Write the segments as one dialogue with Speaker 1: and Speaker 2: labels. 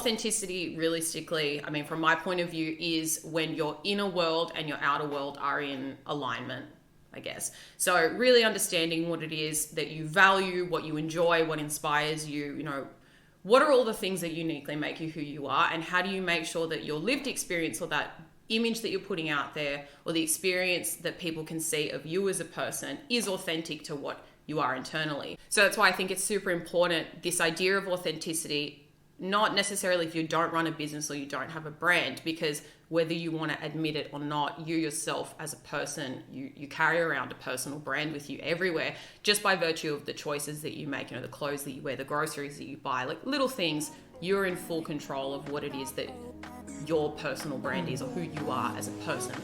Speaker 1: authenticity, realistically, I mean, from my point of view, is when your inner world and your outer world are in alignment, I guess. So really understanding what it is that you value, what you enjoy, what inspires you, what are all the things that uniquely make you who you are, and how do you make sure that your lived experience or that image that you're putting out there or the experience that people can see of you as a person is authentic to what you are internally. So that's why I think it's super important, this idea of authenticity, not necessarily if you don't run a business or you don't have a brand, because whether you want to admit it or not, you yourself as a person, you carry around a personal brand with you everywhere, just by virtue of the choices that you make, the clothes that you wear, the groceries that you buy, like little things. You're in full control of what it is that your personal brand is or who you are as a person.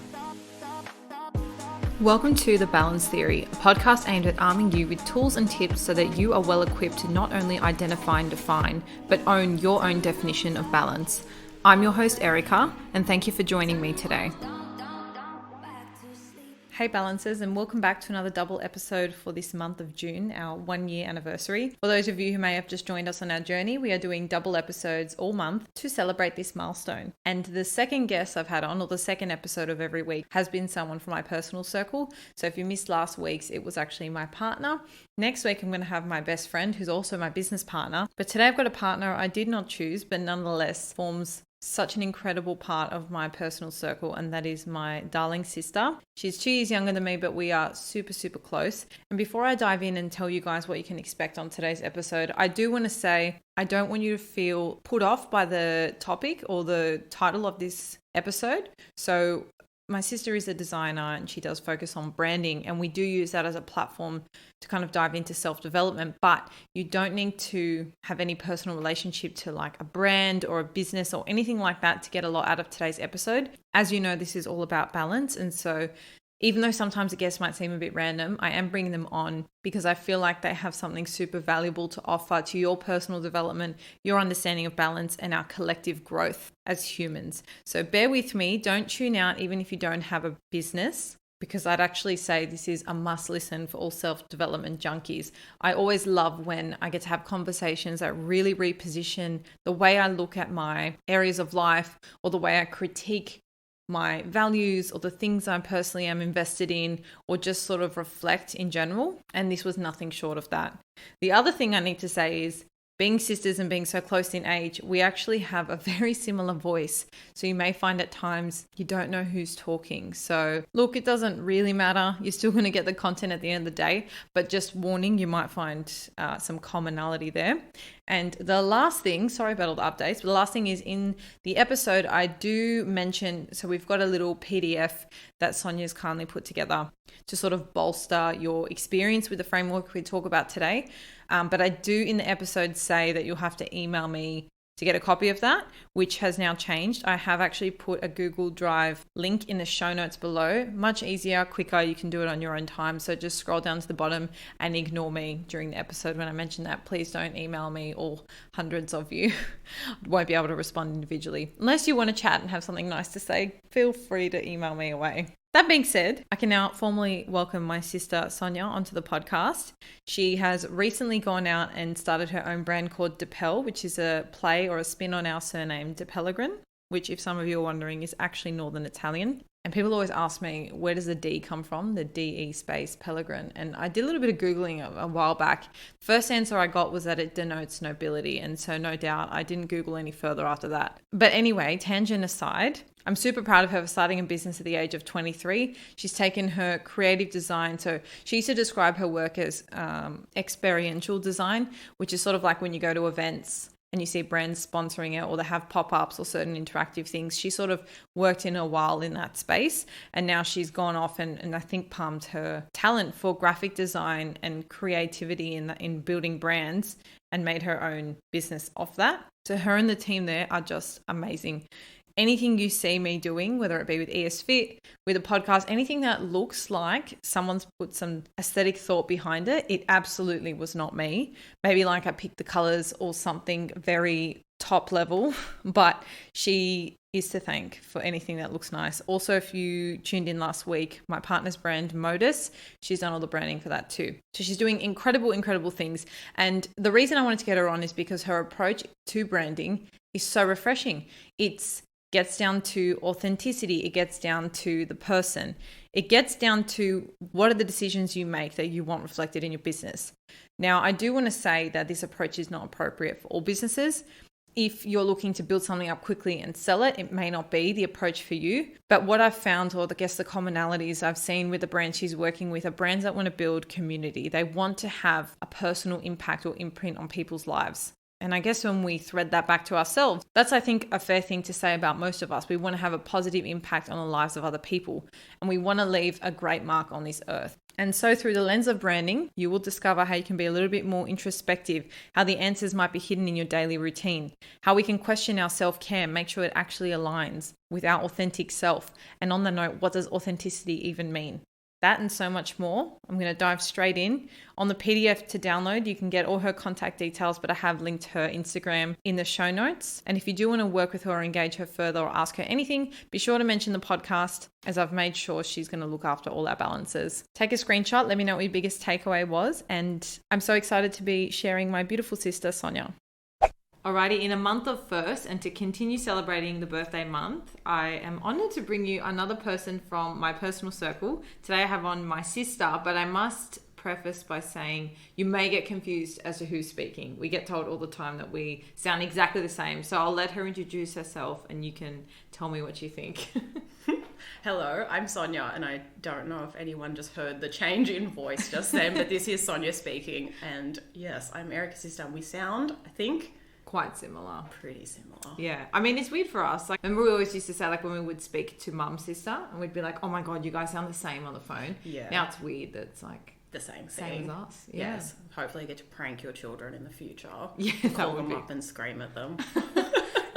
Speaker 2: Welcome to The Balance Theory, a podcast aimed at arming you with tools and tips so that you are well equipped to not only identify and define, but own your own definition of balance. I'm your host, Erica, and thank you for joining me today. Hey Balancers, and welcome back to another double episode for this month of June, our 1 year anniversary. For those of you who may have just joined us on our journey, we are doing double episodes all month to celebrate this milestone. And the second guest I've had on, or the second episode of every week, has been someone from my personal circle. So if you missed last week's, it was actually my partner. Next week, I'm going to have my best friend, who's also my business partner. But today I've got a partner I did not choose, but nonetheless forms such an incredible part of my personal circle, and that is my darling sister. She's 2 years younger than me, but we are super, super close. And before I dive in and tell you guys what you can expect on today's episode, I do want to say I don't want you to feel put off by the topic or the title of this episode. So my sister is a designer and she does focus on branding, and we do use that as a platform to kind of dive into self-development, but you don't need to have any personal relationship to like a brand or a business or anything like that to get a lot out of today's episode. As you know, this is all about balance, and so even though sometimes the guests might seem a bit random, I am bringing them on because I feel like they have something super valuable to offer to your personal development, your understanding of balance, and our collective growth as humans. So bear with me. Don't tune out even if you don't have a business, because I'd actually say this is a must listen for all self-development junkies. I always love when I get to have conversations that really reposition the way I look at my areas of life or the way I critique my values or the things I personally am invested in, or just sort of reflect in general. And this was nothing short of that. The other thing I need to say is, being sisters and being so close in age, we actually have a very similar voice. So you may find at times you don't know who's talking. So look, it doesn't really matter. You're still going to get the content at the end of the day, but just warning, you might find some commonality there. And the last thing, sorry about all the updates, but the last thing is in the episode, I do mention, so we've got a little PDF that Sonia's kindly put together to sort of bolster your experience with the framework we talk about today. But I do in the episode say that you'll have to email me to get a copy of that, which has now changed. I have actually put a Google Drive link in the show notes below. Much easier, quicker. You can do it on your own time. So just scroll down to the bottom and ignore me during the episode when I mention that. Please don't email me, all hundreds of you. I won't be able to respond individually. Unless you want to chat and have something nice to say, feel free to email me away. That being said, I can now formally welcome my sister Sonia onto the podcast. She has recently gone out and started her own brand called De Pelle, which is a play or a spin on our surname De Pellegrin, which, if some of you are wondering, is actually Northern Italian. And people always ask me, where does the D come from? The DE space Pellegrin. And I did a little bit of Googling a while back. First answer I got was that it denotes nobility. And so no doubt I didn't Google any further after that. But anyway, tangent aside, I'm super proud of her for starting a business at the age of 23. She's taken her creative design. So she used to describe her work as experiential design, which is sort of like when you go to events and you see brands sponsoring it, or they have pop-ups or certain interactive things. She sort of worked in a while in that space, and now she's gone off and I think pumped her talent for graphic design and creativity in building brands and made her own business off that. So her and the team there are just amazing. Anything you see me doing, whether it be with ESFit, with a podcast, anything that looks like someone's put some aesthetic thought behind it, it absolutely was not me. Maybe like I picked the colors or something very top level, but she is to thank for anything that looks nice. Also, if you tuned in last week, my partner's brand, Modus, she's done all the branding for that too. So she's doing incredible things. And the reason I wanted to get her on is because her approach to branding is so refreshing. It gets down to authenticity. It gets down to the person. It gets down to what are the decisions you make that you want reflected in your business. Now, I do want to say that this approach is not appropriate for all businesses. If you're looking to build something up quickly and sell it, it may not be the approach for you. But what I've found, or I guess the commonalities I've seen with the brands she's working with, are brands that want to build community. They want to have a personal impact or imprint on people's lives. And I guess when we thread that back to ourselves, that's, I think, a fair thing to say about most of us. We want to have a positive impact on the lives of other people, and we want to leave a great mark on this earth. And so through the lens of branding, you will discover how you can be a little bit more introspective, how the answers might be hidden in your daily routine, how we can question our self-care, make sure it actually aligns with our authentic self. And on the note, what does authenticity even mean? That and so much more. I'm going to dive straight in. On the PDF to download, you can get all her contact details, but I have linked her Instagram in the show notes. And if you do want to work with her or engage her further or ask her anything, be sure to mention the podcast, as I've made sure she's going to look after all our balances. Take a screenshot. Let me know what your biggest takeaway was. And I'm so excited to be sharing my beautiful sister, Sonia. Alrighty, in a month of first, and to continue celebrating the birthday month, I am honored to bring you another person from my personal circle. Today I have on my sister, but I must preface by saying you may get confused as to who's speaking. We get told all the time that we sound exactly the same. So I'll let her introduce herself and you can tell me what you think.
Speaker 1: Hello, I'm Sonia, and I don't know if anyone just heard the change in voice just then, but this is Sonia speaking. And yes, I'm Erica's sister. We sound, I think,
Speaker 2: quite similar.
Speaker 1: Pretty similar.
Speaker 2: Yeah. I mean, it's weird for us. Like, remember we always used to say, like, when we would speak to mum's sister, and we'd be like, oh my God, you guys sound the same on the phone.
Speaker 1: Yeah.
Speaker 2: Now it's weird that it's like
Speaker 1: the same
Speaker 2: as us. Yeah.
Speaker 1: Yes. Hopefully you get to prank your children in the future.
Speaker 2: Yeah,
Speaker 1: Call them up and scream at them.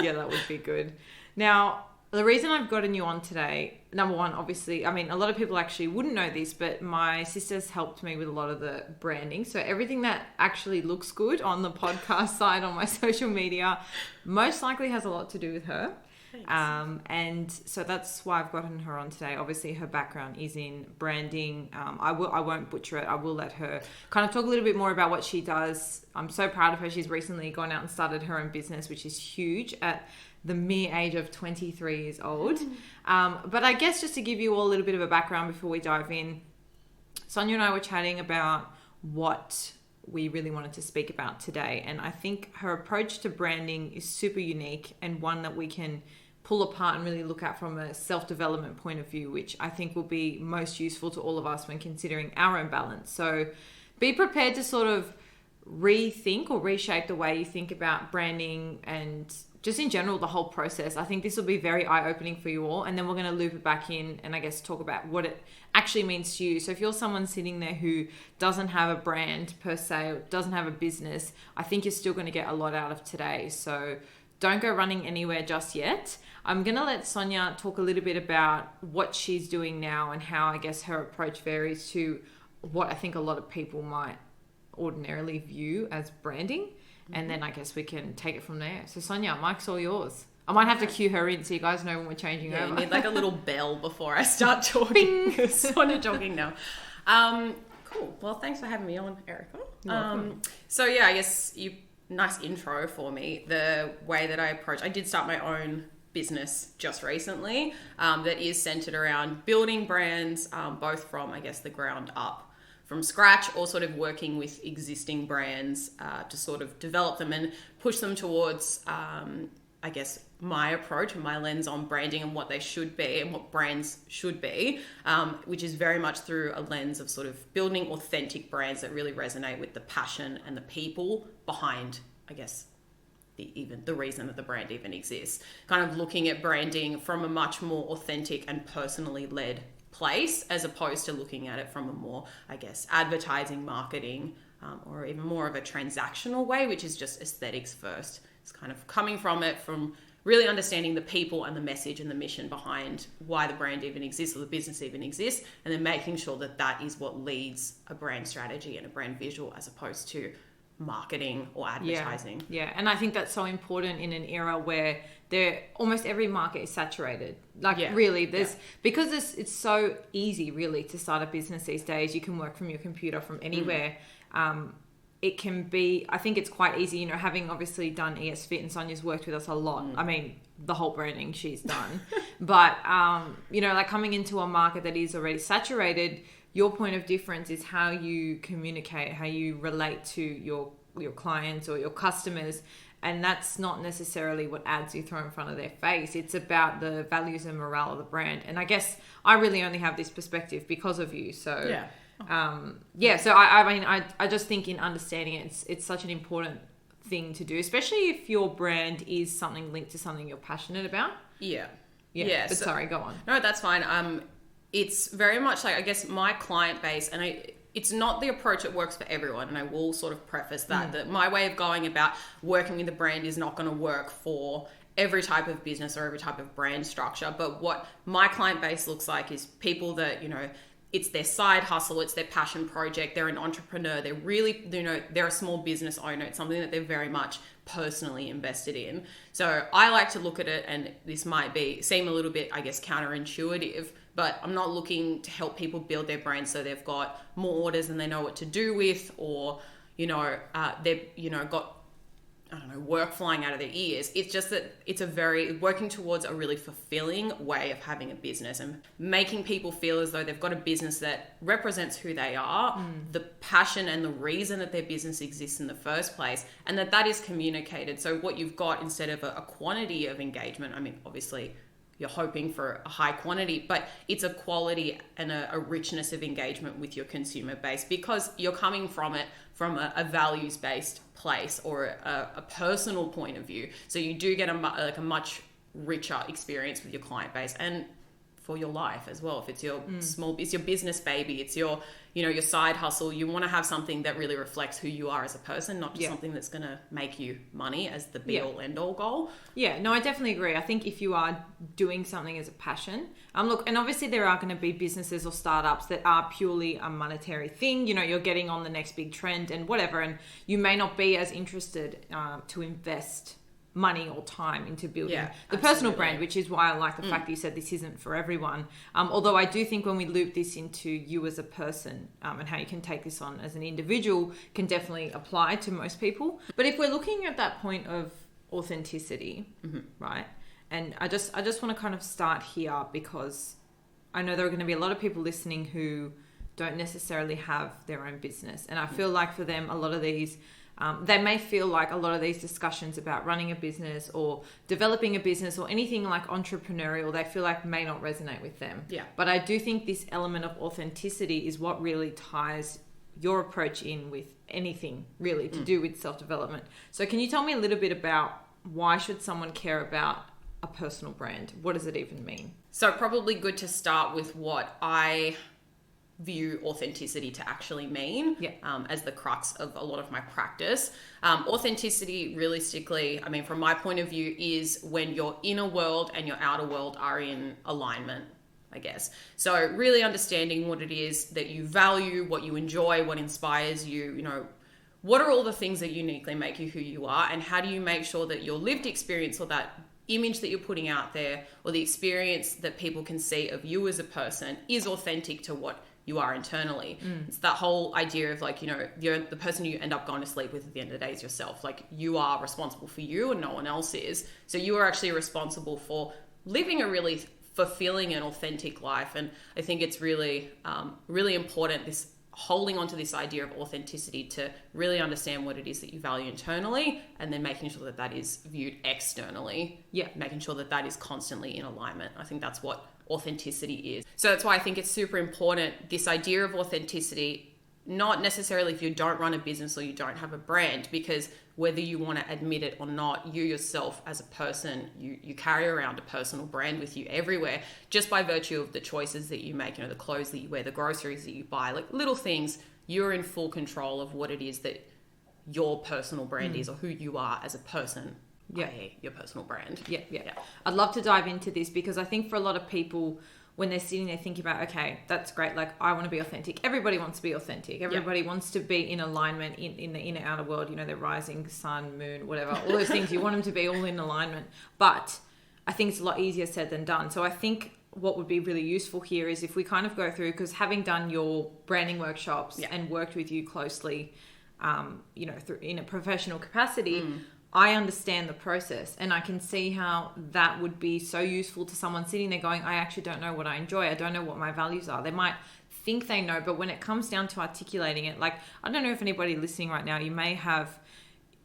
Speaker 2: Yeah, that would be good. Now, the reason I've gotten you on today, number one, obviously, I mean, a lot of people actually wouldn't know this, but my sister's helped me with a lot of the branding. So everything that actually looks good on the podcast side, on my social media, most likely has a lot to do with her. And so that's why I've gotten her on today. Obviously, her background is in branding. I won't butcher it. I will let her kind of talk a little bit more about what she does. I'm so proud of her. She's recently gone out and started her own business, which is huge at the mere age of 23 years old. But I guess just to give you all a little bit of a background before we dive in, Sonia and I were chatting about what we really wanted to speak about today. And I think her approach to branding is super unique and one that we can pull apart and really look at from a self-development point of view, which I think will be most useful to all of us when considering our own balance. So be prepared to sort of rethink or reshape the way you think about branding and just in general, the whole process. I think this will be very eye-opening for you all. And then we're going to loop it back in and I guess talk about what it actually means to you. So if you're someone sitting there who doesn't have a brand per se, or doesn't have a business, I think you're still going to get a lot out of today. So don't go running anywhere just yet. I'm going to let Sonia talk a little bit about what she's doing now and how I guess her approach varies to what I think a lot of people might ordinarily view as branding. And then I guess we can take it from there. So Sonia, mic's all yours. I might have to cue her in so you guys know when we're changing over.
Speaker 1: You need like a little bell before I start talking. Sonia talking now. Cool. Well, thanks for having me on, Erica. So yeah, I guess nice intro for me. The way that I approach, I did start my own business just recently that is centered around building brands, both from, I guess, the ground up, from scratch, or sort of working with existing brands to sort of develop them and push them towards, I guess, my approach and my lens on branding and what they should be and what brands should be, which is very much through a lens of sort of building authentic brands that really resonate with the passion and the people behind, I guess, the reason that the brand even exists. Kind of looking at branding from a much more authentic and personally led place, as opposed to looking at it from a more, I guess, advertising, marketing, or even more of a transactional way, which is just aesthetics first. It's kind of coming from it from really understanding the people and the message and the mission behind why the brand even exists or the business even exists, and then making sure that that is what leads a brand strategy and a brand visual, as opposed to marketing or advertising.
Speaker 2: Yeah. And I think that's so important in an era where almost every market is saturated. Really, because it's so easy really to start a business these days. You can work from your computer from anywhere. It can be, I think it's quite easy, having obviously done ES Fit, and Sonia's worked with us a lot. I mean, the whole branding she's done. But, coming into a market that is already saturated, your point of difference is how you communicate, how you relate to your clients or your customers. And that's not necessarily what ads you throw in front of their face. It's about the values and morale of the brand. And I guess I really only have this perspective because of you. So, so I just think in understanding it, it's such an important thing to do, especially if your brand is something linked to something you're passionate about. But sorry, go on.
Speaker 1: No, that's fine. It's very much like, I guess, my client base, and it's not the approach that works for everyone, and I will sort of preface that my way of going about working with a brand is not going to work for every type of business or every type of brand structure. But what my client base looks like is people that, it's their side hustle, it's their passion project, they're an entrepreneur, they're really, they're a small business owner, it's something that they're very much personally invested in. So I like to look at it, and this might seem a little bit, I guess, counterintuitive, but I'm not looking to help people build their brand so they've got more orders than they know what to do with, or, they've, got, I don't know, work flying out of their ears. It's just that it's working towards a really fulfilling way of having a business and making people feel as though they've got a business that represents who they are, the passion and the reason that their business exists in the first place, and that is communicated. So what you've got, instead of a quantity of engagement, I mean, obviously you're hoping for a high quantity, but it's a quality and a richness of engagement with your consumer base, because you're coming from it from a values-based place or a personal point of view. So you do get a much richer experience with your client base, and for your life as well. If it's your it's your business baby, it's your side hustle, you want to have something that really reflects who you are as a person, not just something that's going to make you money as the be all end all goal. No, I definitely agree. I think if you are doing something as a passion, look, and obviously there are going to be businesses or startups that are purely a monetary thing, you're getting on the next big trend and whatever, and you may not be as interested to invest money or time into building the personal brand, which is why I like the fact that you said this isn't for everyone. Although I do think when we loop this into you as a person, and how you can take this on as an individual, can definitely apply to most people. But if we're looking at that point of authenticity, right? And I just want to kind of start here, because I know there are going to be a lot of people listening who don't necessarily have their own business. And I feel like for them, a lot of these they may feel like a lot of these discussions about running a business or developing a business or anything like entrepreneurial, they feel like may not resonate with them. But I do think this element of authenticity is what really ties your approach in with anything really to do with self-development. So can you tell me a little bit about why should someone care about a personal brand? What does it even mean? So probably good to start with what I view authenticity to actually mean as the crux of a lot of my practice. Authenticity, realistically, I mean, from my point of view, is when your inner world and your outer world are in alignment, I guess. So really understanding what it is that you value, what you enjoy, what inspires you, what are all the things that uniquely make you who you are, and how do you make sure that your lived experience or that image that you're putting out there, or the experience that people can see of you as a person, is authentic to what you are internally. It's that whole idea of like, you're the person you end up going to sleep with at the end of the day is yourself. Like, you are responsible for you and no one else is. So you are actually responsible for living a really fulfilling and authentic life. And I think it's really, really important, this holding on to this idea of authenticity, to really understand what it is that you value internally, and then making sure that that is viewed externally. Making sure that that is constantly in alignment. I think that's what authenticity is. So that's why I think it's super important, this idea of authenticity, not necessarily if you don't run a business or you don't have a brand, because whether you want to admit it or not, you yourself as a person, you carry around a personal brand with you everywhere, just by virtue of the choices that you make, the clothes that you wear, the groceries that you buy, like little things. You're in full control of what it is that your personal brand is, or who you are as a person. Your personal brand. I'd love to dive into this, because I think for a lot of people,
Speaker 2: when they're sitting there thinking about, okay, that's great. Like, I want to be authentic. Everybody wants to be authentic. Everybody wants to be in alignment in the inner outer world, you know, the rising sun, moon, whatever, all those things. You want them to be all in alignment. But I think it's a lot easier said than done. So I think what would be really useful here is if we kind of go through, because having done your branding workshops and worked with you closely, you know, in a professional capacity, I understand the process, and I can see how that would be so useful to someone sitting there going, I actually don't know what I enjoy. I don't know what my values are. They might think they know, but when it comes down to articulating it, like, I don't know if anybody listening right now, you may have,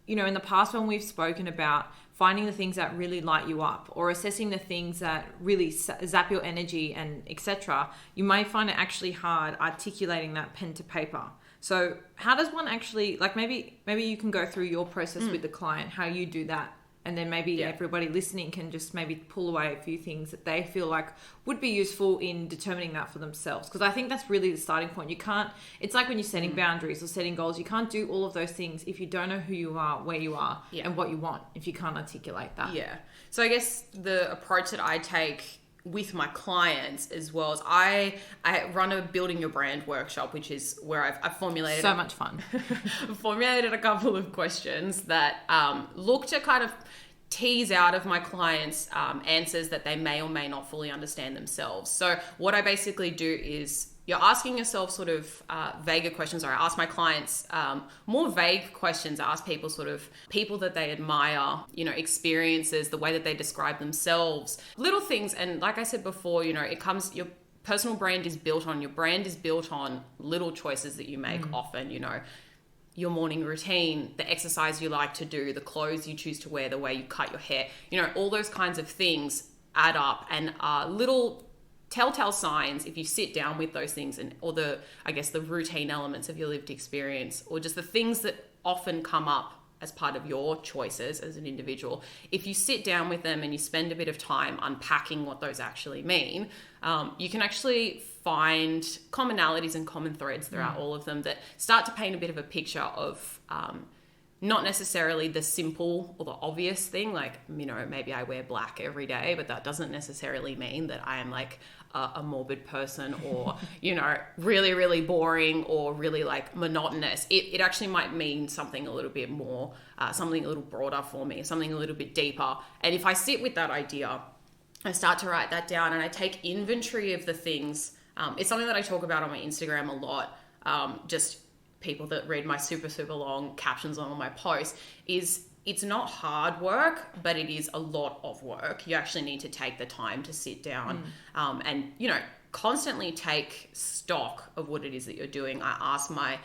Speaker 2: you know, in the past when we've spoken about finding the things that really light you up or assessing the things that really zap your energy and etc., you may find it actually hard articulating that pen to paper. So how does one actually, like, maybe you can go through your process with the client, how you do that, and then maybe everybody listening can just maybe pull away a few things that they feel like would be useful in determining that for themselves. Because I think that's really the starting point. You can't, it's like when you're setting boundaries or setting goals, you can't do all of those things if you don't know who you are, where you are, and what you want, if you can't articulate that.
Speaker 1: Yeah. So I guess the approach that I take with my clients as well as I run a building your brand workshop, which is where I've formulated
Speaker 2: so much fun.
Speaker 1: formulated a couple of questions that look to kind of tease out of my clients answers that they may or may not fully understand themselves. So what I basically do is you're asking yourself sort of vaguer questions, or I ask my clients more vague questions. I ask people sort of people that they admire, you know, experiences, the way that they describe themselves, little things. And like I said before, you know, it comes, your personal brand is built on, your brand is built on little choices that you make often, you know, your morning routine, the exercise you like to do, the clothes you choose to wear, the way you cut your hair, you know, all those kinds of things add up and are little telltale signs if you sit down with those things and or the routine elements of your lived experience, or just the things that often come up as part of your choices as an individual. If you sit down with them and you spend a bit of time unpacking what those actually mean, you can actually find commonalities and common threads throughout all of them that start to paint a bit of a picture of not necessarily the simple or the obvious thing, like, you know, maybe I wear black every day, but that doesn't necessarily mean that I am like a morbid person or, you know, really, really boring or really like monotonous. It actually might mean something a little bit more, something a little broader for me, something a little bit deeper. And if I sit with that idea, I start to write that down and I take inventory of the things. It's something that I talk about on my Instagram a lot, just people that read my super long captions on all my posts, is it's not hard work, but it is a lot of work. You actually need to take the time to sit down and, you know, constantly take stock of what it is that you're doing. I ask my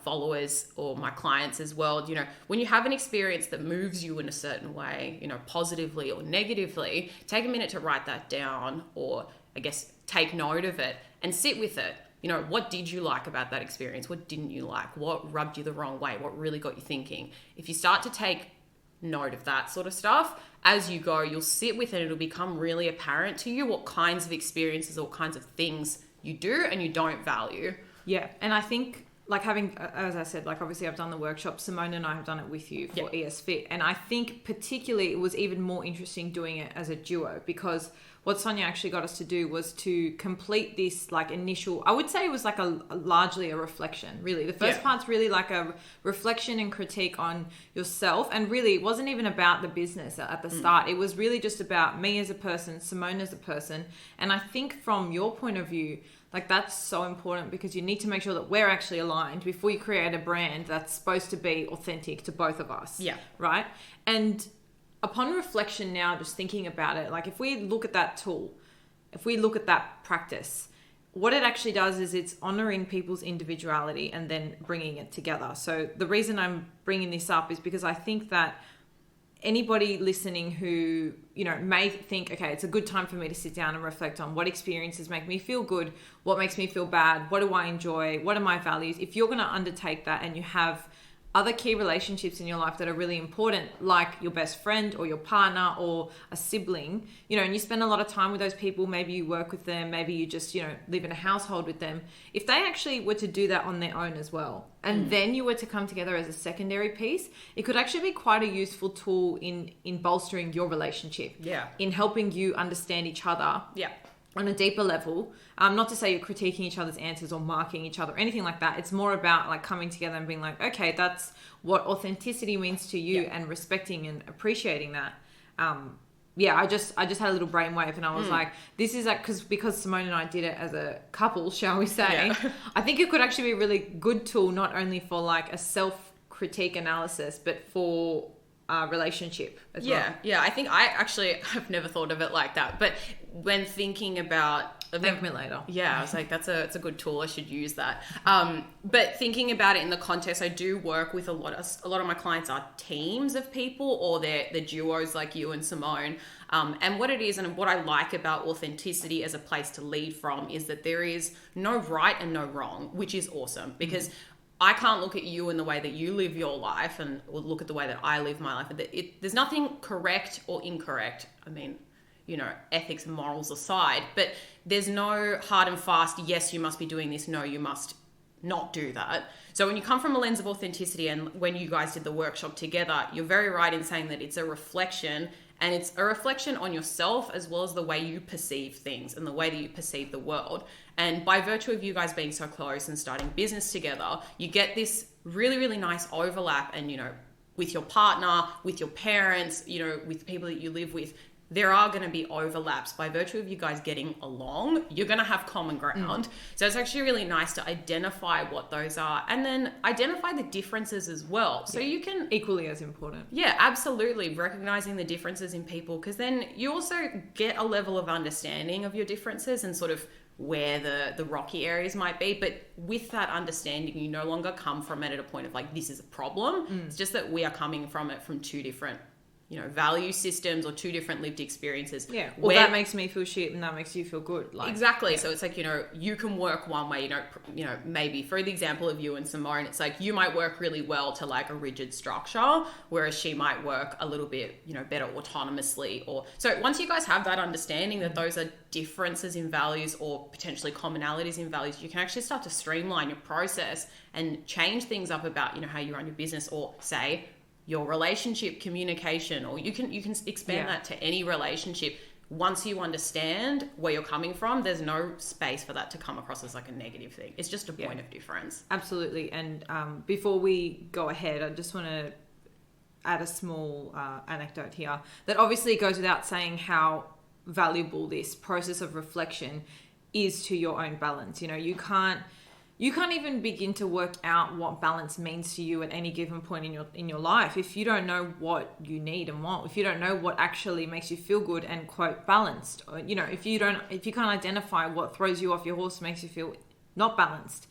Speaker 1: followers or my clients as well, you know, when you have an experience that moves you in a certain way, you know, positively or negatively, take a minute to write that down, or I guess take note of it and sit with it. You know, what did you like about that experience? What didn't you like? What rubbed you the wrong way? What really got you thinking? If you start to take note of that sort of stuff, as you go, you'll sit with it. It'll become really apparent to you what kinds of experiences or what kinds of things you do and you don't value.
Speaker 2: Yeah. And I think, like, having, as I said, like, obviously I've done the workshop. Simone and I have done it with you for ES Fit. And I think particularly it was even more interesting doing it as a duo, because what Sonia actually got us to do was to complete this like initial, I would say it was like largely a reflection, really. The first part's really like a reflection and critique on yourself. And really it wasn't even about the business at the start. It was really just about me as a person, Simone as a person. And I think from your point of view, like, that's so important, because you need to make sure that we're actually aligned before you create a brand that's supposed to be authentic to both of us.
Speaker 1: Yeah.
Speaker 2: Right? And upon reflection now, just thinking about it, like, if we look at that tool, if we look at that practice, what it actually does is it's honoring people's individuality and then bringing it together. So the reason I'm bringing this up is because I think that anybody listening who, you know, may think, okay, it's a good time for me to sit down and reflect on what experiences make me feel good, what makes me feel bad, what do I enjoy, what are my values. If you're going to undertake that and you have other key relationships in your life that are really important, like your best friend or your partner or a sibling, you know, and you spend a lot of time with those people, maybe you work with them, maybe you just, you know, live in a household with them. If they actually were to do that on their own as well, and then you were to come together as a secondary piece, it could actually be quite a useful tool in bolstering your relationship.
Speaker 1: Yeah.
Speaker 2: In helping you understand each other.
Speaker 1: Yeah.
Speaker 2: on a deeper level, not to say you're critiquing each other's answers or marking each other or anything like that. It's more about like coming together and being like, okay, that's what authenticity means to you, and respecting and appreciating that. I just had a little brainwave, and I was like, this is like, because Simone and I did it as a couple, shall we say, I think it could actually be a really good tool, not only for like a self-critique analysis, but for relationship as well.
Speaker 1: Yeah. I think I've never thought of it like that. But when thinking about...
Speaker 2: Thank me later.
Speaker 1: Yeah, I was like, it's a good tool. I should use that. But thinking about it in the context, I do work with a lot of my clients are teams of people, or they're duos like you and Simone. And what it is, and what I like about authenticity as a place to lead from, is that there is no right and no wrong, which is awesome, because I can't look at you in the way that you live your life and look at the way that I live my life. There's nothing correct or incorrect. I mean, ethics and morals aside, but there's no hard and fast, yes, you must be doing this, no, you must not do that. So when you come from a lens of authenticity, and when you guys did the workshop together, you're very right in saying that it's a reflection, and it's a reflection on yourself as well as the way you perceive things and the way that you perceive the world. And by virtue of you guys being so close and starting business together, you get this really, really nice overlap. And, with your partner, with your parents, with people that you live with, there are going to be overlaps. By virtue of you guys getting along, you're going to have common ground. So it's actually really nice to identify what those are, and then identify the differences as well. So you can...
Speaker 2: Equally as important.
Speaker 1: Yeah, absolutely. Recognizing the differences in people, because then you also get a level of understanding of your differences and sort of where the rocky areas might be. But with that understanding, you no longer come from it at a point of like, this is a problem. It's just that we are coming from it from two different value systems, or two different lived experiences.
Speaker 2: Yeah. Well, that makes me feel shit and that makes you feel good. Like,
Speaker 1: exactly. Yeah. So it's like, you can work one way, maybe for the example of you and Simone, it's like you might work really well to like a rigid structure, whereas she might work a little bit, better autonomously. So once you guys have that understanding that those are differences in values or potentially commonalities in values, you can actually start to streamline your process and change things up about, how you run your business, or say, your relationship communication, or you can expand that to any relationship. Once you understand where you're coming from, there's no space for that to come across as like a negative thing. It's just a point of difference.
Speaker 2: Absolutely. And before we go ahead, I just want to add a small anecdote here that obviously goes without saying how valuable this process of reflection is to your own balance. You can't even begin to work out what balance means to you at any given point in your life if you don't know what you need and want. If you don't know what actually makes you feel good and quote balanced, or if you can't identify what throws you off your horse, makes you feel not balanced.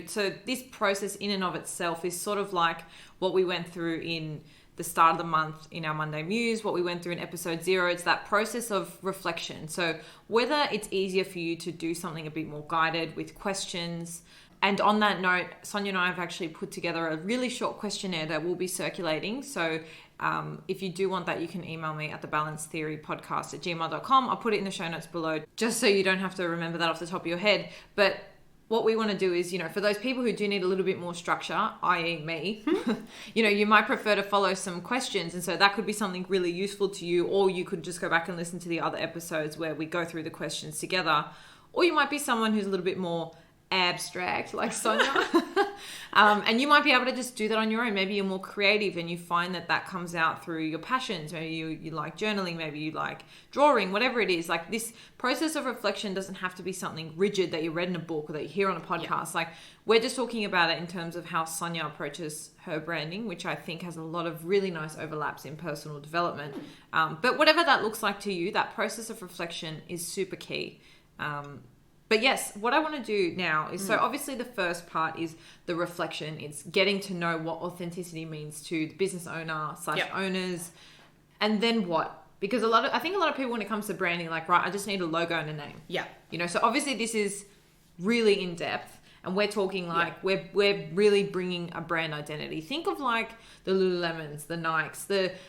Speaker 2: So this process in and of itself is sort of like what we went through in the start of the month in our Monday Muse, what we went through in episode 0. It's that process of reflection. So whether it's easier for you to do something a bit more guided with questions. And on that note, Sonia and I have actually put together a really short questionnaire that will be circulating. So if you do want that, you can email me at thebalancetheorypodcast@gmail.com. I'll put it in the show notes below, just so you don't have to remember that off the top of your head. But what we want to do is, for those people who do need a little bit more structure, i.e. me, you might prefer to follow some questions. And so that could be something really useful to you, or you could just go back and listen to the other episodes where we go through the questions together. Or you might be someone who's a little bit more abstract like Sonia and you might be able to just do that on your own. Maybe you're more creative and you find that comes out through your passions. Maybe you like journaling, maybe you like drawing, whatever it is. Like, this process of reflection doesn't have to be something rigid that you read in a book or that you hear on a podcast. Like, we're just talking about it in terms of how Sonia approaches her branding, which I think has a lot of really nice overlaps in personal development. But whatever that looks like to you, that process of reflection is super key. But yes, what I want to do now is, so obviously the first part is the reflection. It's getting to know what authenticity means to the business owner / owners. And then what? Because I think a lot of people, when it comes to branding, like, right, I just need a logo and a name. Yeah. So obviously this is really in depth, and we're talking like, we're really bringing a brand identity. Think of like the Lululemons, the Nikes,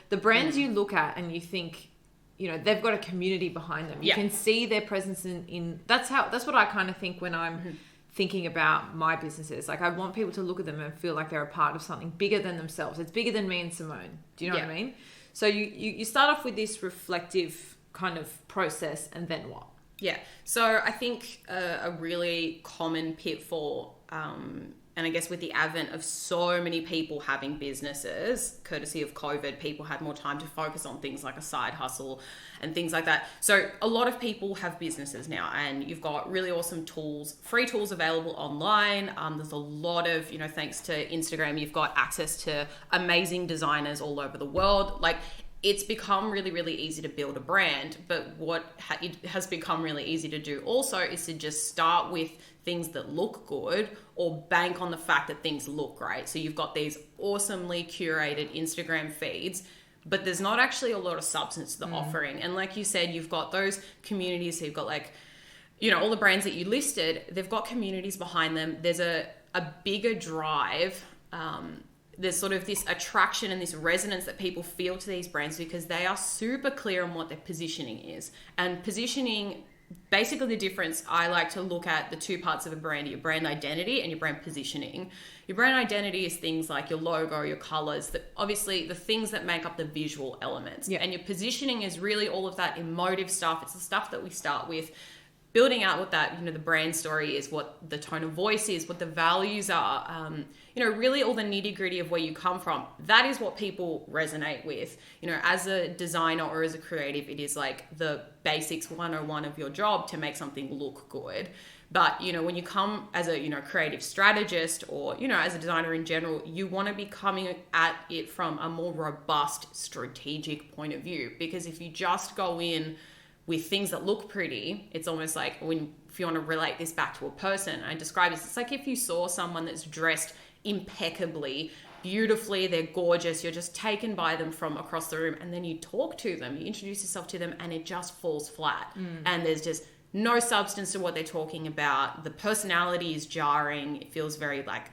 Speaker 2: the brands you look at and you think, they've got a community behind them. You can see their presence in that's what I kind of think when I'm thinking about my businesses. Like, I want people to look at them and feel like they're a part of something bigger than themselves. It's bigger than me and Simone. Do you know what I mean? So you start off with this reflective kind of process, and then what?
Speaker 1: Yeah. So I think a really common pitfall, and I guess with the advent of so many people having businesses, courtesy of COVID, people had more time to focus on things like a side hustle and things like that. So a lot of people have businesses now, and you've got really awesome tools, free tools available online. There's a lot of, thanks to Instagram, you've got access to amazing designers all over the world. Like, it's become really, really easy to build a brand, but what it has become really easy to do also is to just start with things that look good or bank on the fact that things look great. So you've got these awesomely curated Instagram feeds, but there's not actually a lot of substance to the offering. And like you said, you've got those communities, so you've got like, all the brands that you listed, they've got communities behind them. There's a bigger drive, there's sort of this attraction and this resonance that people feel to these brands because they are super clear on what their positioning is. And positioning, basically the difference, I like to look at the two parts of a brand, your brand identity and your brand positioning. Your brand identity is things like your logo, your colors, that obviously the things that make up the visual elements.
Speaker 2: Yeah.
Speaker 1: And your positioning is really all of that emotive stuff. It's the stuff that we start with, building out what that, the brand story is, what the tone of voice is, what the values are, really all the nitty gritty of where you come from. That is what people resonate with. As a designer or as a creative, it is like the basics 101 of your job to make something look good. But, when you come as a, creative strategist or, as a designer in general, you want to be coming at it from a more robust strategic point of view. Because if you just go in with things that look pretty, it's almost like if you want to relate this back to a person, I describe this, it's like if you saw someone that's dressed impeccably, beautifully, they're gorgeous, you're just taken by them from across the room, and then you talk to them, you introduce yourself to them, and it just falls flat. And there's just no substance to what they're talking about. The personality is jarring. It feels very like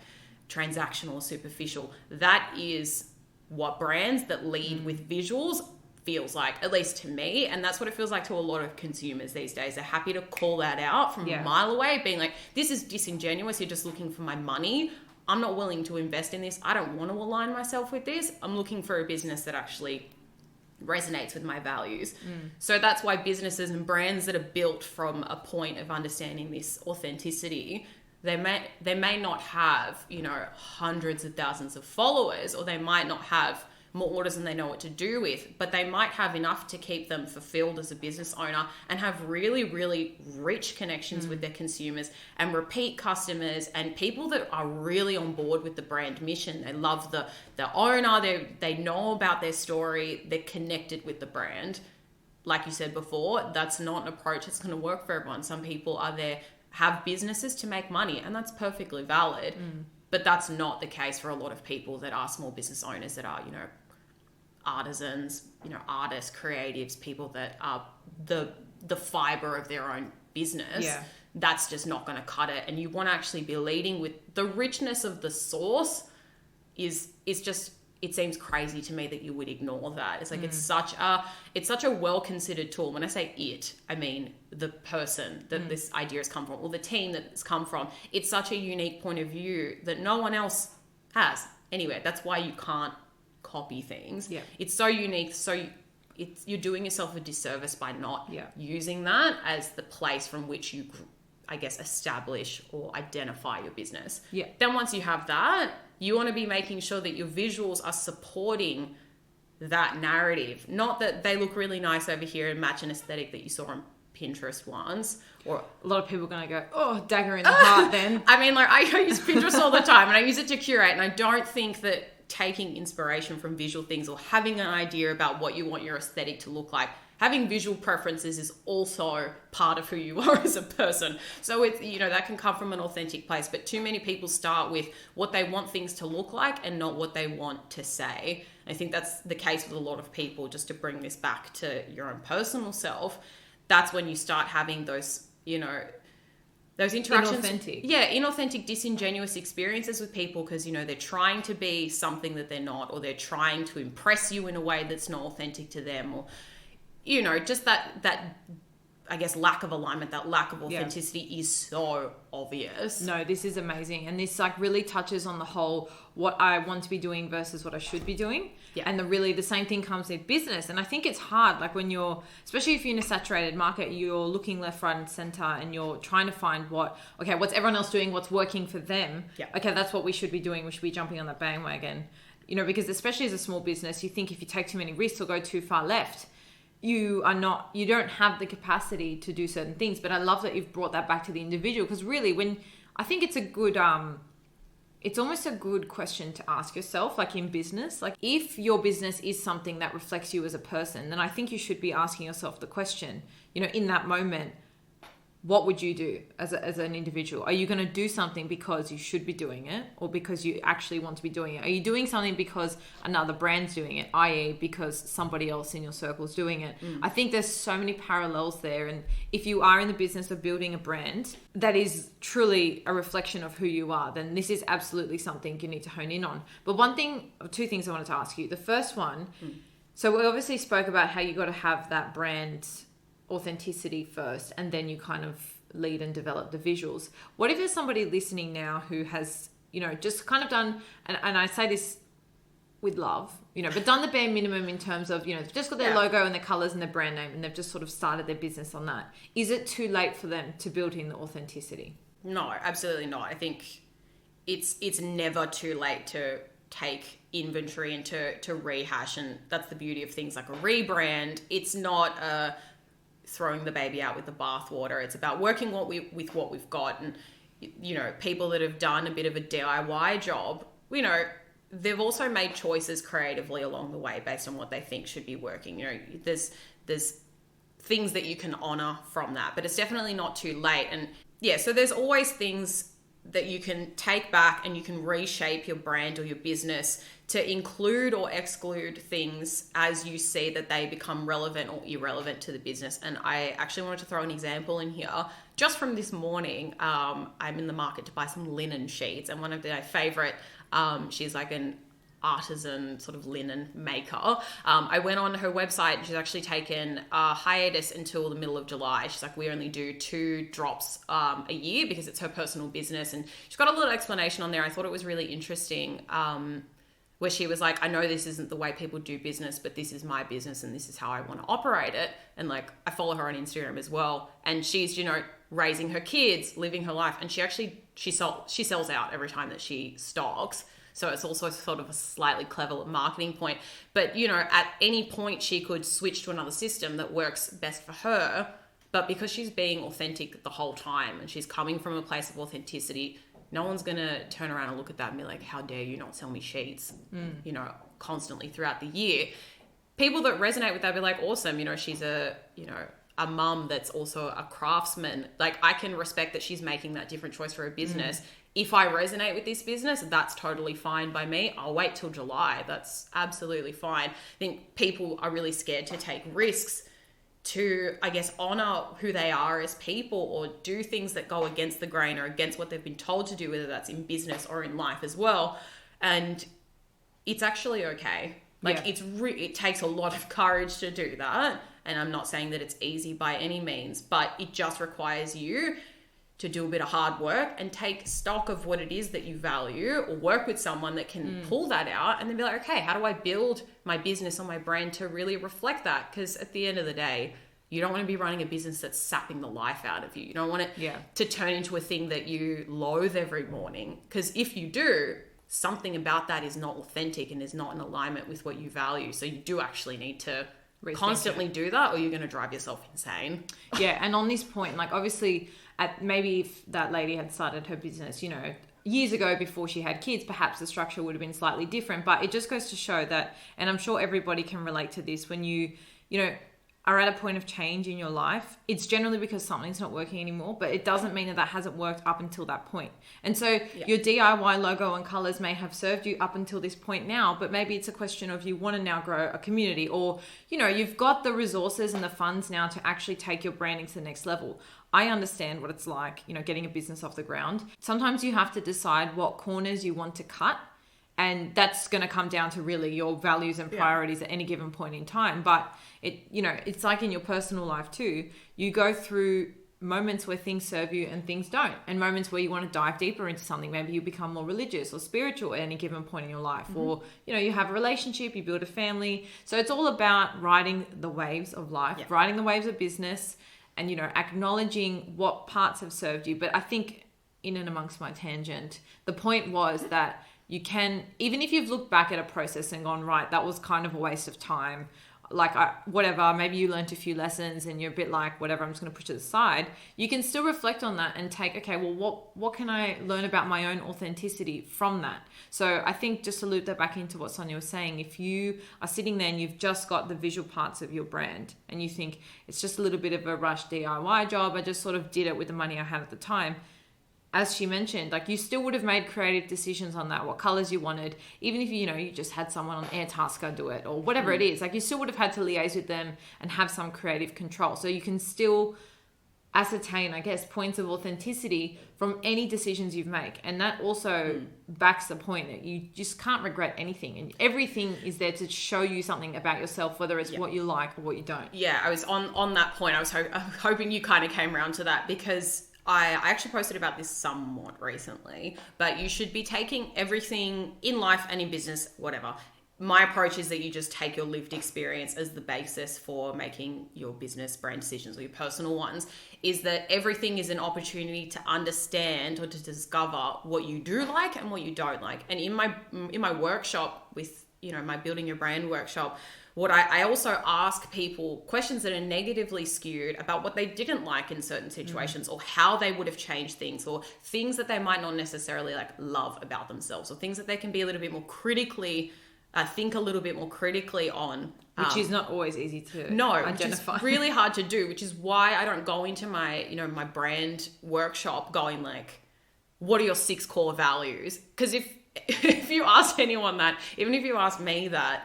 Speaker 1: transactional, superficial. That is what brands that lead with visuals feels like, at least to me. And that's what it feels like to a lot of consumers these days. They're happy to call that out from a mile away, being like, this is disingenuous. You're just looking for my money. I'm not willing to invest in this. I don't want to align myself with this. I'm looking for a business that actually resonates with my values. So that's why businesses and brands that are built from a point of understanding this authenticity, they may not have, hundreds of thousands of followers, or they might not have more orders than they know what to do with, but they might have enough to keep them fulfilled as a business owner and have really, really rich connections with their consumers and repeat customers and people that are really on board with the brand mission. They love the owner, they know about their story, they're connected with the brand. Like you said before, that's not an approach that's going to work for everyone. Some people are there, have businesses to make money, and that's perfectly valid. But that's not the case for a lot of people that are small business owners, that are, artisans, artists, creatives, people that are the fiber of their own business. That's just not going to cut it. And you want to actually be leading with the richness of the source. It seems crazy to me that you would ignore that. It's like it's such a well-considered tool. When I say it, I mean the person that this idea has come from, or the team that it's come from. It's such a unique point of view that no one else has anywhere. That's why you can't copy things. It's so unique, so you're doing yourself a disservice by not using that as the place from which you, I guess, establish or identify your business. Then once you have that, you want to be making sure that your visuals are supporting that narrative, not that they look really nice over here and match an aesthetic that you saw on Pinterest once. Or
Speaker 2: a lot of people are going to go, oh, dagger in the heart then.
Speaker 1: I mean, like, I use Pinterest all the time, and I use it to curate, and I don't think that taking inspiration from visual things or having an idea about what you want your aesthetic to look like, having visual preferences is also part of who you are as a person. So it's, that can come from an authentic place, but too many people start with what they want things to look like and not what they want to say. I think that's the case with a lot of people. Just to bring this back to your own personal self, that's when you start having those, those interactions, inauthentic, disingenuous experiences with people because, they're trying to be something that they're not, or they're trying to impress you in a way that's not authentic to them, or, just that I guess, lack of alignment, that lack of authenticity is so obvious.
Speaker 2: No, this is amazing. And this like really touches on the whole what I want to be doing versus what I should be doing.
Speaker 1: Yeah.
Speaker 2: And the same thing comes with business. And I think it's hard, like when you're, especially if you're in a saturated market, you're looking left, right, and center, and you're trying to find what's everyone else doing, what's working for them.
Speaker 1: Yeah.
Speaker 2: Okay, that's what we should be doing. We should be jumping on that bandwagon. You know, because especially as a small business, you think if you take too many risks or go too far left, you don't have the capacity to do certain things. But I love that you've brought that back to the individual, because really I think it's a good, it's almost a good question to ask yourself, like in business, like if your business is something that reflects you as a person, then I think you should be asking yourself the question, you know, in that moment, what would you do as an individual? Are you going to do something because you should be doing it, or because you actually want to be doing it? Are you doing something because another brand's doing it, i.e. because somebody else in your circle is doing it? I think there's so many parallels there. And if you are in the business of building a brand that is truly a reflection of who you are, then this is absolutely something you need to hone in on. But two things I wanted to ask you. The first one, so we obviously spoke about how you got to have that brand authenticity first, and then you kind of lead and develop the visuals. What if there's somebody listening now who has, you know, just kind of done, and I say this with love, you know, but done the bare minimum in terms of, you know, they've just got their logo and their colors and their brand name, and they've just sort of started their business on that. Is it too late for them to build in the authenticity?
Speaker 1: No, absolutely not. I think it's never too late to take inventory and to rehash, and that's the beauty of things like a rebrand. It's not throwing the baby out with the bathwater. It's about working with what we've got. And, you know, people that have done a bit of a DIY job, you know, they've also made choices creatively along the way based on what they think should be working. You know, there's things that you can honor from that, but it's definitely not too late. And yeah, so there's always things that you can take back, and you can reshape your brand or your business to include or exclude things as you see that they become relevant or irrelevant to the business. And I actually wanted to throw an example in here. Just from this morning, I'm in the market to buy some linen sheets, and one of my favorite, she's like an artisan sort of linen maker. I went on her website, and she's actually taken a hiatus until the middle of July. She's like, we only do 2 drops a year because it's her personal business. And she's got a little explanation on there. I thought it was really interesting, where she was like, I know this isn't the way people do business, but this is my business and this is how I want to operate it. And like, I follow her on Instagram as well. And she's, you know, raising her kids, living her life. And she sells out every time that she stocks. So it's also sort of a slightly clever marketing point. But, you know, at any point she could switch to another system that works best for her. But because she's being authentic the whole time, and she's coming from a place of authenticity, no one's going to turn around and look at that and be like, how dare you not sell me sheets, you know, constantly throughout the year. People that resonate with that be like, awesome. You know, she's a mum that's also a craftsman. Like, I can respect that she's making that different choice for her business. If I resonate with this business, that's totally fine by me. I'll wait till July. That's absolutely fine. I think people are really scared to take risks to, I guess, honor who they are as people, or do things that go against the grain or against what they've been told to do, whether that's in business or in life as well. And it's actually okay. Like, it takes a lot of courage to do that. And I'm not saying that it's easy by any means, but it just requires you to do a bit of hard work and take stock of what it is that you value, or work with someone that can pull that out, and then be like, okay, how do I build my business or my brand to really reflect that? Because at the end of the day, you don't want to be running a business that's sapping the life out of you. You don't want it to turn into a thing that you loathe every morning. Because if you do, something about that is not authentic and is not in alignment with what you value. So you do actually need to constantly do that, or you're going to drive yourself insane.
Speaker 2: Yeah. And on this point, like, obviously, maybe if that lady had started her business, you know, years ago before she had kids, perhaps the structure would have been slightly different. But it just goes to show that, and I'm sure everybody can relate to this, when you know, are at a point of change in your life, it's generally because something's not working anymore, but it doesn't mean that hasn't worked up until that point. And so your DIY logo and colors may have served you up until this point now, but maybe it's a question of you want to now grow a community, or, you know, you've got the resources and the funds now to actually take your branding to the next level. I understand what it's like, you know, getting a business off the ground. Sometimes you have to decide what corners you want to cut And that's going to come down to really your values and priorities at any given point in time. But it's like in your personal life too. You go through moments where things serve you and things don't, and moments where you want to dive deeper into something. Maybe you become more religious or spiritual at any given point in your life, or you have a relationship, you build a family. So it's all about riding the waves of life, riding the waves of business, and acknowledging what parts have served you. But I think, in and amongst my tangent, the point was that you can, even if you've looked back at a process and gone, right, that was kind of a waste of time, like whatever, maybe you learned a few lessons and you're a bit like, whatever, I'm just going to push it aside. You can still reflect on that and take, okay, well, what can I learn about my own authenticity from that? So I think, just to loop that back into what Sonia was saying, if you are sitting there and you've just got the visual parts of your brand and you think it's just a little bit of a rush DIY job, I just sort of did it with the money I had at the time. As she mentioned, like, you still would have made creative decisions on that, what colors you wanted, even if you just had someone on Airtasker do it or whatever it is. Like, you still would have had to liaise with them and have some creative control. So you can still ascertain, I guess, points of authenticity from any decisions you make. And that also backs the point that you just can't regret anything, and everything is there to show you something about yourself, whether it's what you like or what you don't.
Speaker 1: Yeah, I was on that point. I was hoping you kind of came around to that, because I actually posted about this somewhat recently, but you should be taking everything in life and in business, whatever. My approach is that you just take your lived experience as the basis for making your business brand decisions, or your personal ones, is that everything is an opportunity to understand or to discover what you do like and what you don't like. And in my workshop with, my Building Your Brand workshop, what I also ask people questions that are negatively skewed about what they didn't like in certain situations, or how they would have changed things, or things that they might not necessarily love about themselves, or things that they can be a little bit more critically, think a little bit more critically on.
Speaker 2: Which is not always easy to
Speaker 1: identify. Which is really hard to do, which is why I don't go into my, my brand workshop going like, what are your 6 core values? Because if you ask anyone that, even if you ask me that,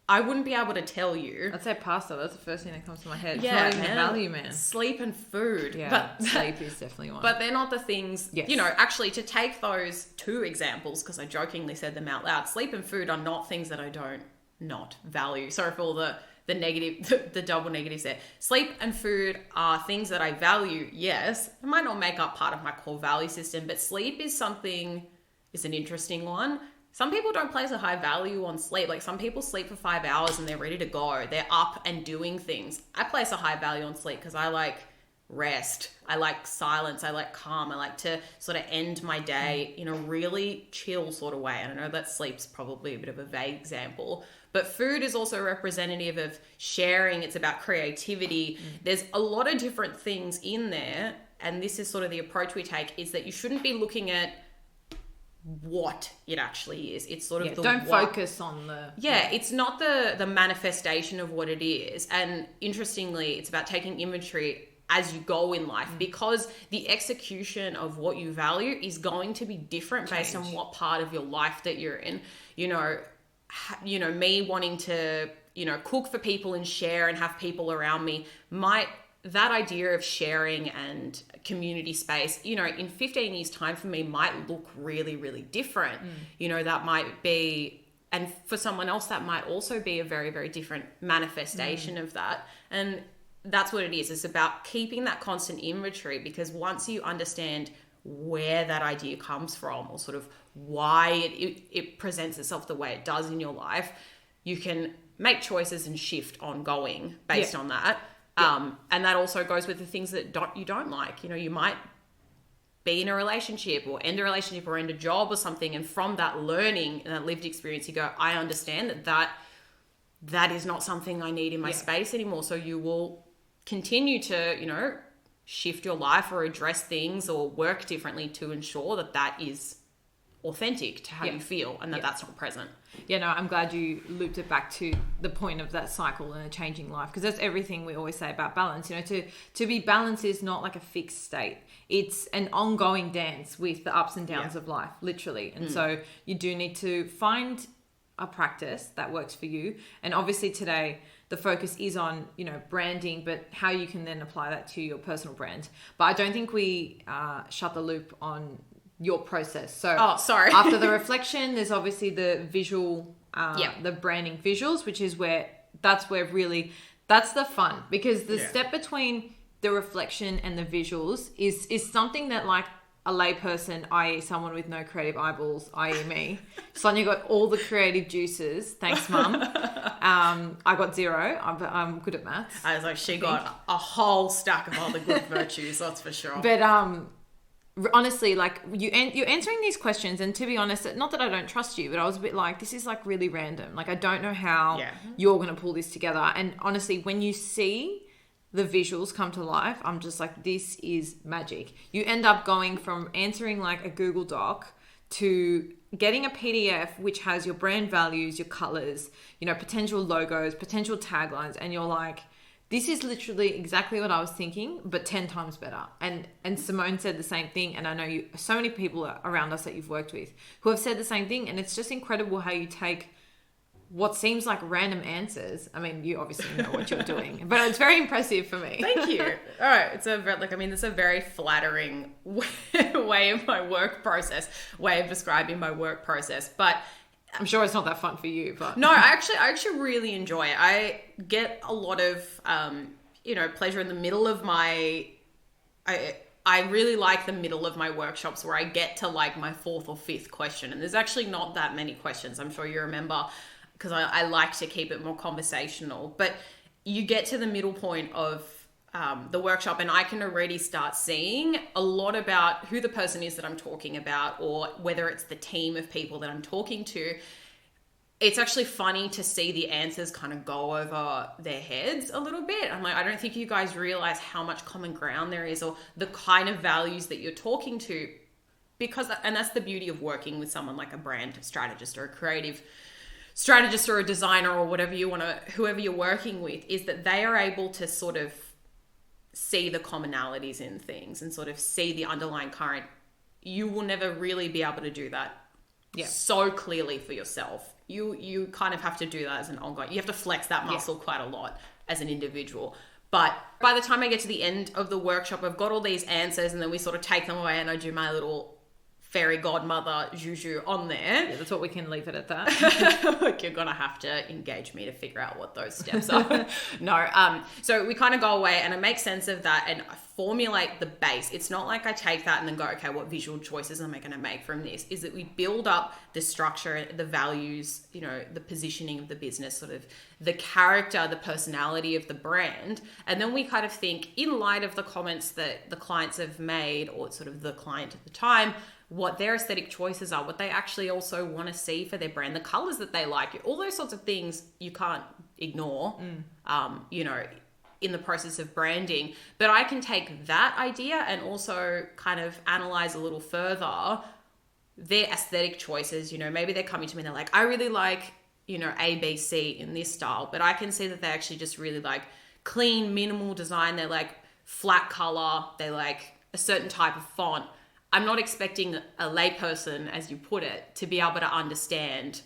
Speaker 1: I wouldn't be able to tell you.
Speaker 2: I'd say pasta. That's the first thing that comes to my head.
Speaker 1: Yeah,
Speaker 2: it's not even a value, man.
Speaker 1: Sleep and food.
Speaker 2: Yeah, but sleep is definitely one.
Speaker 1: But they're not the things, actually, to take those 2 examples, because I jokingly said them out loud, sleep and food are not things that I don't not value. Sorry for all the negative, the double negatives there. Sleep and food are things that I value, yes. It might not make up part of my core value system, but sleep is an interesting one. Some people don't place a high value on sleep. Like, some people sleep for 5 hours and they're ready to go. They're up and doing things. I place a high value on sleep because I like rest. I like silence. I like calm. I like to sort of end my day in a really chill sort of way. And I know that sleep's probably a bit of a vague example, but food is also representative of sharing. It's about creativity. There's a lot of different things in there. And this is sort of the approach we take, is that you shouldn't be looking at what it actually is. It's sort of
Speaker 2: don't focus on the
Speaker 1: it's not the manifestation of what it is. And interestingly, it's about taking inventory as you go in life, because the execution of what you value is going to be different based on what part of your life that you're in. Me wanting to cook for people and share and have people around me, that idea of sharing and community space, in 15 years time for me might look really, really different. That might be, and for someone else, that might also be a very, very different manifestation of that. And that's what it is. It's about keeping that constant inventory, because once you understand where that idea comes from, or sort of why it presents itself the way it does in your life, you can make choices and shift ongoing based on that. And that also goes with the things that you don't like. You might be in a relationship, or end a relationship, or end a job or something. And from that learning and that lived experience, you go, I understand that is not something I need in my space anymore. So you will continue to, shift your life or address things or work differently to ensure that is authentic to how you feel, and that's not present.
Speaker 2: I'm glad you looped it back to the point of that cycle and a changing life, because that's everything we always say about balance. To be balanced is not like a fixed state. It's an ongoing dance with the ups and downs of life, literally. And so you do need to find a practice that works for you. And obviously today the focus is on, branding, but how you can then apply that to your personal brand. But I don't think we shut the loop on your process. So
Speaker 1: sorry.
Speaker 2: after the reflection, there's obviously the visual, the branding visuals, which is that's the fun, because the step between the reflection and the visuals is something that like a layperson, i.e. someone with no creative eyeballs, i.e. me. Sonia got all the creative juices. Thanks, Mum. I got 0. I'm good at maths.
Speaker 1: I was like, she got a whole stack of all the good virtues, that's for sure.
Speaker 2: But honestly, like you're answering these questions, and to be honest, not that I don't trust you, but I was a bit like, this is like really random. Like I don't know how you're going to pull this together. And honestly, when you see the visuals come to life, I'm just like, this is magic. You end up going from answering like a Google Doc to getting a PDF which has your brand values, your colors, potential logos, potential taglines, and you're like, this is literally exactly what I was thinking, but 10 times better. And Simone said the same thing, and I know so many people around us that you've worked with who have said the same thing, and it's just incredible how you take what seems like random answers. I mean, you obviously know what you're doing, but it's very impressive for me.
Speaker 1: Thank you. All right. It's a very flattering way of my work process, way of describing my work process. But
Speaker 2: I'm sure it's not that fun for you, but
Speaker 1: no, I actually really enjoy it. I get a lot of, pleasure in the middle of I really like the middle of my workshops where I get to like my 4th or 5th question. And there's actually not that many questions. I'm sure you remember, because I like to keep it more conversational, but you get to the middle point of the workshop and I can already start seeing a lot about who the person is that I'm talking about, or whether it's the team of people that I'm talking to. It's actually funny to see the answers kind of go over their heads a little bit. I'm like, I don't think you guys realize how much common ground there is, or the kind of values that you're talking to, and that's the beauty of working with someone like a brand strategist or a creative strategist or a designer or whoever you're working with, is that they are able to sort of see the commonalities in things and sort of see the underlying current. You will never really be able to do that so clearly for yourself. You kind of have to do that as an ongoing. You have to flex that muscle quite a lot as an individual. But by the time I get to the end of the workshop, I've got all these answers, and then we sort of take them away and I do my little fairy godmother juju on there.
Speaker 2: Yeah, that's what we can leave it at that.
Speaker 1: Like, you're gonna have to engage me to figure out what those steps are. No, so we kind of go away and I make sense of that and I formulate the base. It's not like I take that and then go, okay, what visual choices am I going to make from this? Is that we build up the structure, the values, the positioning of the business, sort of the character, the personality of the brand. And then we kind of think, in light of the comments that the clients have made, or sort of the client at the time, what their aesthetic choices are, what they actually also want to see for their brand, the colors that they like, all those sorts of things you can't ignore, in the process of branding. But I can take that idea and also kind of analyze a little further their aesthetic choices. Maybe they're coming to me and they're like, I really like, A, B, C in this style, but I can see that they actually just really like clean, minimal design. They like flat color. They like a certain type of font. I'm not expecting a layperson, as you put it, to be able to understand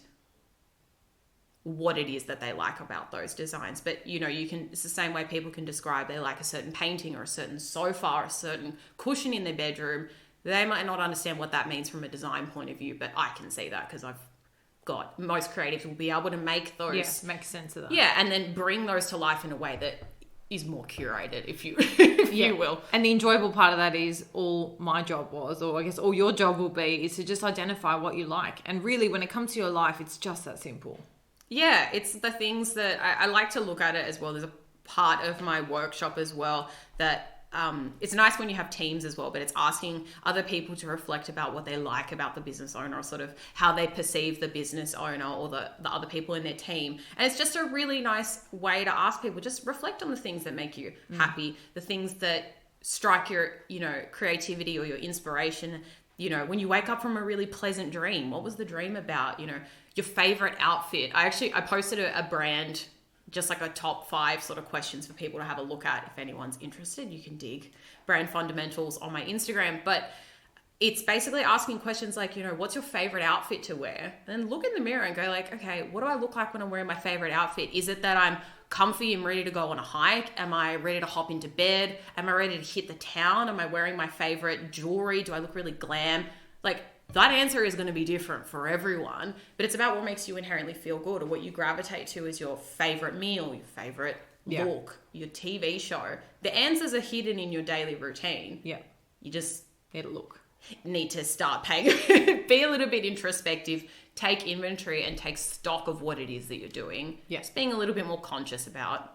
Speaker 1: what it is that they like about those designs. But it's the same way people can describe they like a certain painting or a certain sofa or a certain cushion in their bedroom. They might not understand what that means from a design point of view, but I can see that because most creatives will be able to make those
Speaker 2: make sense of that.
Speaker 1: Yeah, and then bring those to life in a way that is more curated, if you you will.
Speaker 2: And the enjoyable part of that is all my job was, or I guess all your job will be, is to just identify what you like. And really, when it comes to your life, it's just that simple.
Speaker 1: Yeah, it's the things that I like to look at it as well. There's a part of my workshop as well that it's nice when you have teams as well, but it's asking other people to reflect about what they like about the business owner, or sort of how they perceive the business owner or the other people in their team. And it's just a really nice way to ask people, just reflect on the things that make you happy, the things that strike your, creativity or your inspiration. When you wake up from a really pleasant dream, what was the dream about? Your favorite outfit. I posted a brand, just like a top 5 sort of questions for people to have a look at. If anyone's interested, you can dig brand fundamentals on my Instagram. But it's basically asking questions like, what's your favorite outfit to wear? Then look in the mirror and go like, okay, what do I look like when I'm wearing my favorite outfit? Is it that I'm comfy and ready to go on a hike? Am I ready to hop into bed? Am I ready to hit the town? Am I wearing my favorite jewelry? Do I look really glam? Like, that answer is going to be different for everyone, but it's about what makes you inherently feel good, or what you gravitate to as your favorite meal, your favorite look, your TV show. The answers are hidden in your daily routine.
Speaker 2: Yeah.
Speaker 1: You just
Speaker 2: look.
Speaker 1: need to start paying, be a little bit introspective, take inventory and take stock of what it is that you're doing.
Speaker 2: Yeah.
Speaker 1: Just being a little bit more conscious about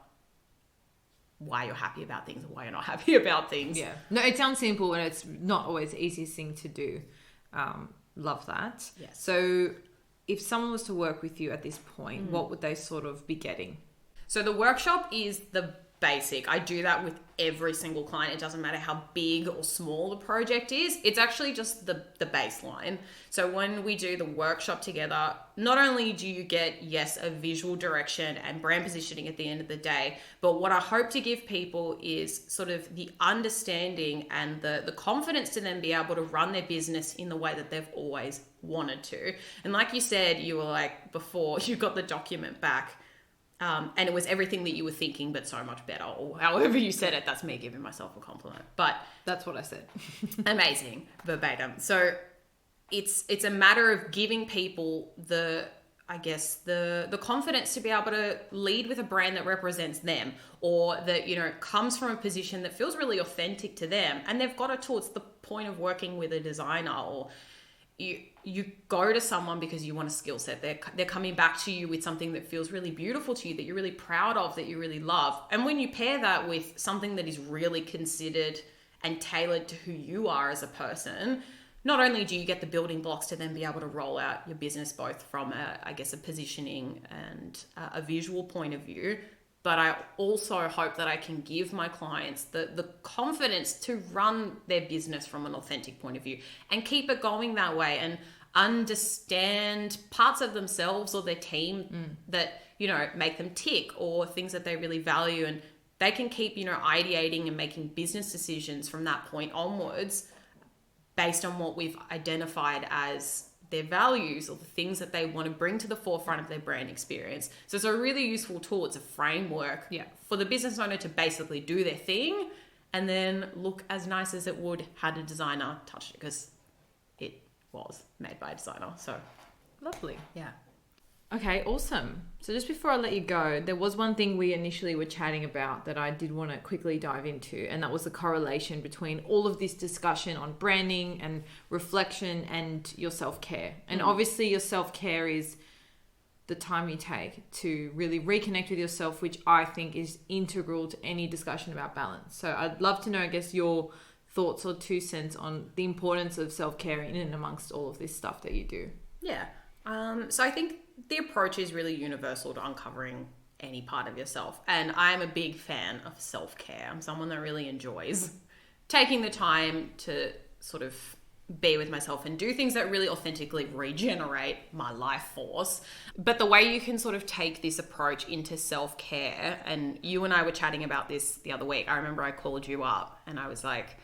Speaker 1: why you're happy about things and why you're not happy about things.
Speaker 2: Yeah. No, it sounds simple and it's not always the easiest thing to do. Love that.
Speaker 1: Yes.
Speaker 2: So if someone was to work with you at this point, what would they sort of be getting?
Speaker 1: So the workshop is the basic. I do that with every single client. It doesn't matter how big or small the project is. It's actually just the baseline. So when we do the workshop together, not only do you get, yes, a visual direction and brand positioning at the end of the day, but what I hope to give people is sort of the understanding and the confidence to then be able to run their business in the way that they've always wanted to. And like you said, you were like, before you got the document back, and it was everything that you were thinking, but so much better, or however you said it. That's me giving myself a compliment, but
Speaker 2: that's what I said.
Speaker 1: Amazing, verbatim. So it's a matter of giving people the confidence to be able to lead with a brand that represents them, or that, you know, comes from a position that feels really authentic to them, and they've got a tool. It's the point of working with a designer, or you go to someone because you want a skill set. They're coming back to you with something that feels really beautiful to you, that you're really proud of, that you really love. And when you pair that with something that is really considered and tailored to who you are as a person, not only do you get the building blocks to then be able to roll out your business, both from a positioning and a visual point of view, but I also hope that I can give my clients the confidence to run their business from an authentic point of view and keep it going that way, and understand parts of themselves or their team that, you know, make them tick, or things that they really value. And they can keep, you know, ideating and making business decisions from that point onwards based on what we've identified as their values, or the things that they want to bring to the forefront of their brand experience. So it's a really useful tool. It's a framework for the business owner to basically do their thing and then look as nice as it would had a designer touched it, because it was made by a designer. So
Speaker 2: lovely.
Speaker 1: Yeah.
Speaker 2: Okay, awesome. So just before I let you go, there was one thing we initially were chatting about that I did want to quickly dive into, and that was the correlation between all of this discussion on branding and reflection and your self-care. And obviously your self-care is the time you take to really reconnect with yourself, which I think is integral to any discussion about balance. So I'd love to know, I guess, your thoughts or 2 cents on the importance of self-care in and amongst all of this stuff that you do.
Speaker 1: Yeah. So I think the approach is really universal to uncovering any part of yourself. And I'm a big fan of self-care. I'm someone that really enjoys taking the time to sort of be with myself and do things that really authentically regenerate my life force. But the way you can sort of take this approach into self-care, and you and I were chatting about this the other week. I remember I called you up and I was like,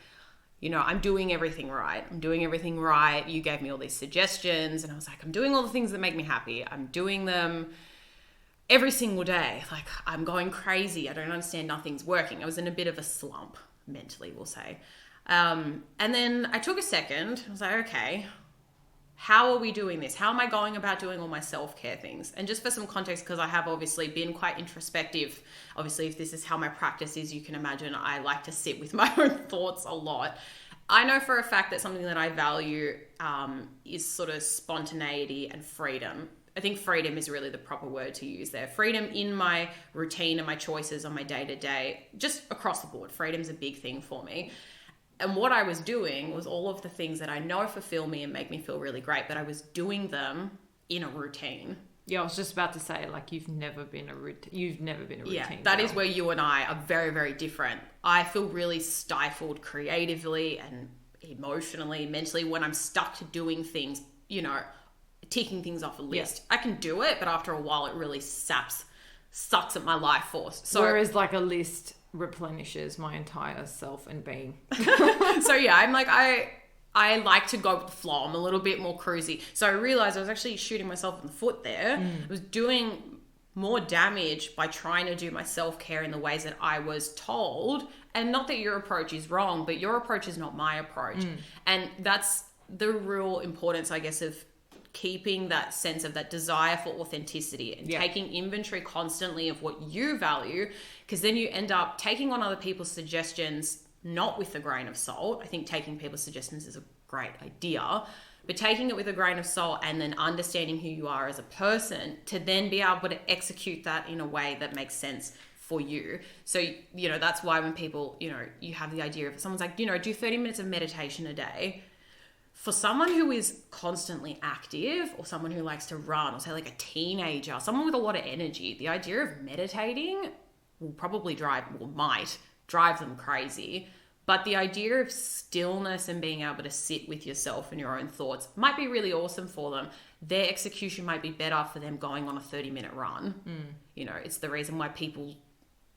Speaker 1: you know, I'm doing everything right. I'm doing everything right. You gave me all these suggestions and I was like, I'm doing all the things that make me happy. I'm doing them every single day. Like, I'm going crazy. I don't understand. Nothing's working. I was in a bit of a slump mentally, we'll say. And then I took a second. I was like, okay, how are we doing this? How am I going about doing all my self-care things? And just for some context, because I have obviously been quite introspective. Obviously, if this is how my practice is, you can imagine I like to sit with my own thoughts a lot. I know for a fact that something that I value is sort of spontaneity and freedom. I think freedom is really the proper word to use there. Freedom in my routine and my choices on my day-to-day, just across the board. Freedom's a big thing for me. And what I was doing was all of the things that I know fulfill me and make me feel really great, but I was doing them in a routine.
Speaker 2: Yeah, I was just about to say, like, you've never been a routine.
Speaker 1: Yeah, that is where you and I are very, very different. I feel really stifled creatively and emotionally, mentally, when I'm stuck to doing things, you know, ticking things off a list. Yeah. I can do it, but after a while, it really sucks at my life force. So,
Speaker 2: whereas like a list replenishes my entire self and being.
Speaker 1: So yeah, I'm like, I like to go with the flow. I'm a little bit more cruisy. So I realized I was actually shooting myself in the foot there. I was doing more damage by trying to do my self-care in the ways that I was told. And not that your approach is wrong, but your approach is not my approach. And that's the real importance, I guess, of keeping that sense of that desire for authenticity and taking inventory constantly of what you value, because then you end up taking on other people's suggestions, not with a grain of salt. I think taking people's suggestions is a great idea, but taking it with a grain of salt and then understanding who you are as a person to then be able to execute that in a way that makes sense for you. So, you know, that's why when people, you know, you have the idea of someone's like, you know, do 30 minutes of meditation a day. For someone who is constantly active, or someone who likes to run, or say like a teenager, someone with a lot of energy, the idea of meditating will probably might drive them crazy. But the idea of stillness and being able to sit with yourself and your own thoughts might be really awesome for them. Their execution might be better for them going on a 30-minute run. You know, it's the reason why people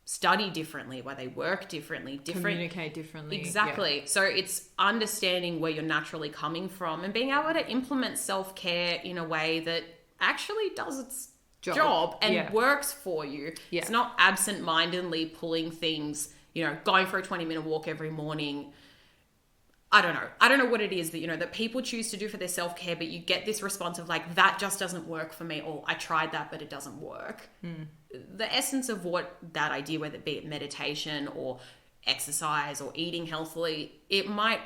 Speaker 1: study differently, why they work differently,
Speaker 2: communicate differently.
Speaker 1: Exactly. So it's understanding where you're naturally coming from and being able to implement self-care in a way that actually does its job and works for you. It's not absent-mindedly pulling things, you know, going for a 20-minute walk every morning. I don't know what it is that, you know, that people choose to do for their self-care, but you get this response of like, that just doesn't work for me, or I tried that, but it doesn't work. The essence of what that idea, whether it be meditation or exercise or eating healthily, it might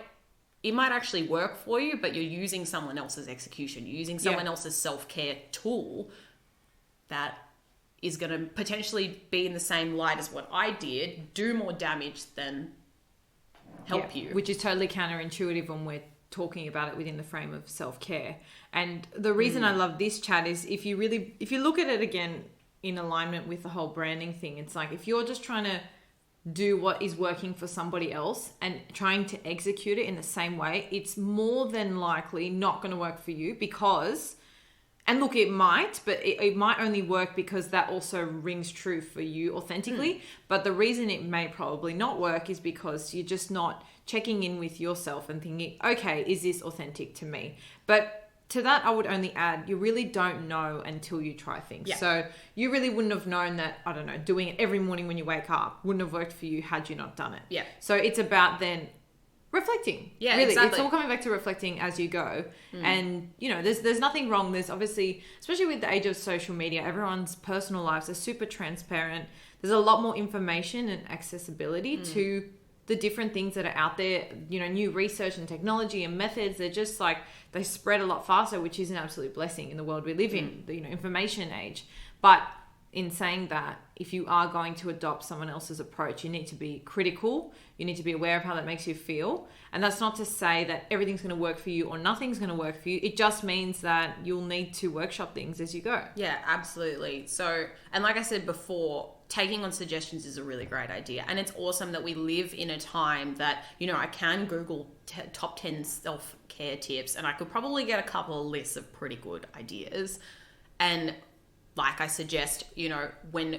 Speaker 1: actually work for you, but you're using someone else's execution, you're using someone else's self-care tool that is going to potentially be in the same light as what I did, do more damage than help you.
Speaker 2: Which is totally counterintuitive when we're talking about it within the frame of self-care. And the reason I love this chat is if you look at it again in alignment with the whole branding thing, it's like if you're just trying to do what is working for somebody else and trying to execute it in the same way, it's more than likely not going to work for you because... And look, it might, but it might only work because that also rings true for you authentically. But the reason it may probably not work is because you're just not checking in with yourself and thinking, okay, is this authentic to me? But to that, I would only add, you really don't know until you try things. Yeah. So you really wouldn't have known that, I don't know, doing it every morning when you wake up wouldn't have worked for you had you not done it.
Speaker 1: Yeah.
Speaker 2: So it's about then... reflecting.
Speaker 1: Yeah,
Speaker 2: really.
Speaker 1: Exactly.
Speaker 2: It's all coming back to reflecting as you go. And, you know, there's nothing wrong. There's obviously, especially with the age of social media, everyone's personal lives are super transparent. There's a lot more information and accessibility to the different things that are out there. You know, new research and technology and methods, they're just like, they spread a lot faster, which is an absolute blessing in the world we live in, the, you know, information age. But in saying that, if you are going to adopt someone else's approach, you need to be critical. You need to be aware of how that makes you feel. And that's not to say that everything's going to work for you or nothing's going to work for you. It just means that you'll need to workshop things as you go.
Speaker 1: Yeah, absolutely. So, and like I said before, taking on suggestions is a really great idea. And it's awesome that we live in a time that, you know, I can Google top 10 self-care tips and I could probably get a couple of lists of pretty good ideas. And like I suggest, you know, when,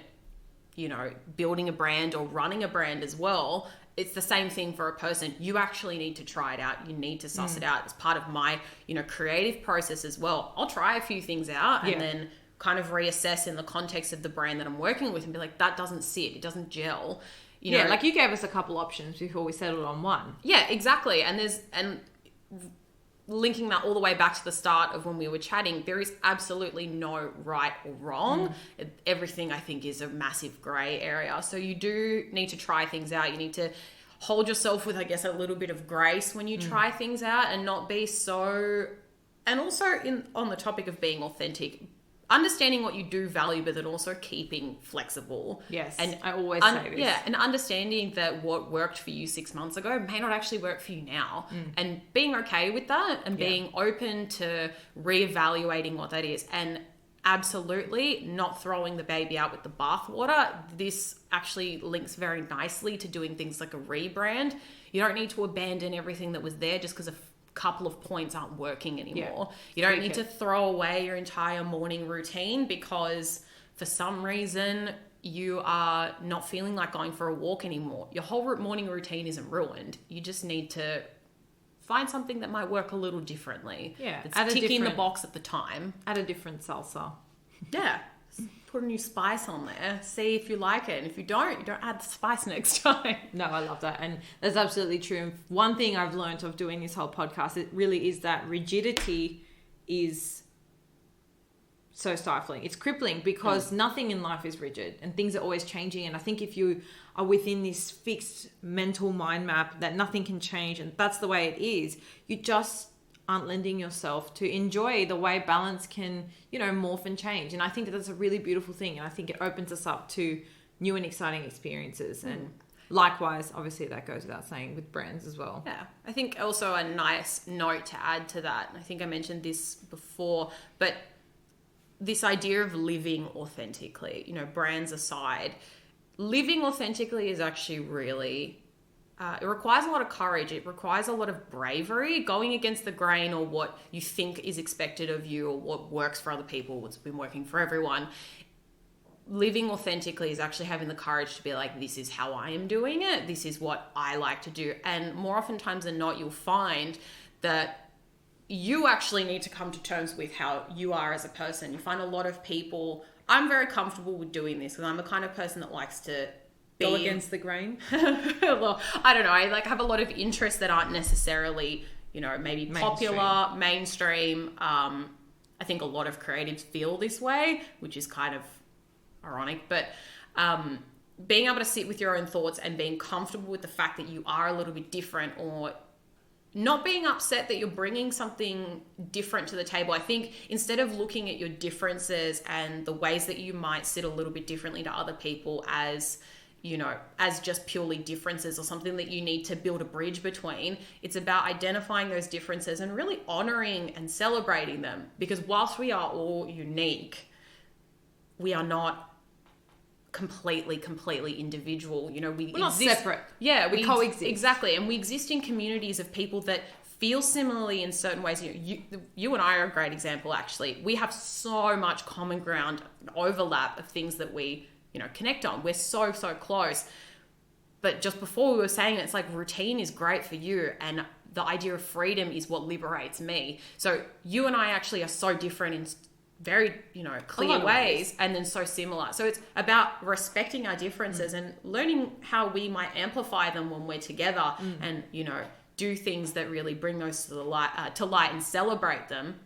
Speaker 1: you know, building a brand or running a brand as well, it's the same thing for a person. You actually need to try it out. You need to suss it out. It's part of my, you know, creative process as well. I'll try a few things out and then kind of reassess in the context of the brand that I'm working with and be like, that doesn't sit. It doesn't gel. You know,
Speaker 2: like you gave us a couple options before we settled on one.
Speaker 1: Yeah, exactly. And linking that all the way back to the start of when we were chatting, there is absolutely no right or wrong. Everything, I think, is a massive grey area. So you do need to try things out. You need to hold yourself with, I guess, a little bit of grace when you try things out and not be so... And also on the topic of being authentic, understanding what you do value, but then also keeping flexible.
Speaker 2: Yes,
Speaker 1: and
Speaker 2: I always say this.
Speaker 1: Yeah, and understanding that what worked for you 6 months ago may not actually work for you now. And being okay with that and being open to reevaluating what that is. And absolutely not throwing the baby out with the bathwater. This actually links very nicely to doing things like a rebrand. You don't need to abandon everything that was there just because of couple of points aren't working anymore. You don't need to throw away your entire morning routine because for some reason you are not feeling like going for a walk anymore. Your whole morning routine isn't ruined. You just need to find something that might work a little differently.
Speaker 2: Yeah.
Speaker 1: It's ticking the box at the time.
Speaker 2: Add a different salsa.
Speaker 1: Yeah. put a new spice on there, see if you like it. And if you don't add the spice next time.
Speaker 2: No, I love that. And that's absolutely true. And one thing I've learned of doing this whole podcast, it really is that rigidity is so stifling. It's crippling because nothing in life is rigid and things are always changing. And I think if you are within this fixed mental mind map that nothing can change and that's the way it is, you just aren't lending yourself to enjoy the way balance can, morph and change. And I think that's a really beautiful thing. And I think it opens us up to new and exciting experiences. And likewise, obviously that goes without saying with brands as well.
Speaker 1: Yeah. I think also a nice note to add to that, and I think I mentioned this before, but this idea of living authentically, brands aside, living authentically is actually really, it requires a lot of courage. It requires a lot of bravery, going against the grain or what you think is expected of you or what works for other people, what's been working for everyone. Living authentically is actually having the courage to be like, this is how I am doing it. This is what I like to do. And more oftentimes than not, you'll find that you actually need to come to terms with how you are as a person. You find a lot of people, I'm very comfortable with doing this because I'm the kind of person that likes to
Speaker 2: go against the grain.
Speaker 1: Well, I don't know. I have a lot of interests that aren't necessarily, maybe popular, mainstream. I think a lot of creatives feel this way, which is kind of ironic, but being able to sit with your own thoughts and being comfortable with the fact that you are a little bit different or not being upset that you're bringing something different to the table. I think instead of looking at your differences and the ways that you might sit a little bit differently to other people as, as just purely differences or something that you need to build a bridge between, it's about identifying those differences and really honoring and celebrating them. Because whilst we are all unique, we are not completely individual. We're
Speaker 2: not separate.
Speaker 1: Yeah,
Speaker 2: we coexist.
Speaker 1: Exactly. And we exist in communities of people that feel similarly in certain ways. You and I are a great example, actually. We have so much common ground, overlap of things that we, connect on. We're so close. But just before we were saying it's like routine is great for you and the idea of freedom is what liberates me. So you and I actually are so different in very, clear ways and then so similar. So it's about respecting our differences and learning how we might amplify them when we're together and, do things that really bring those to the light and celebrate them.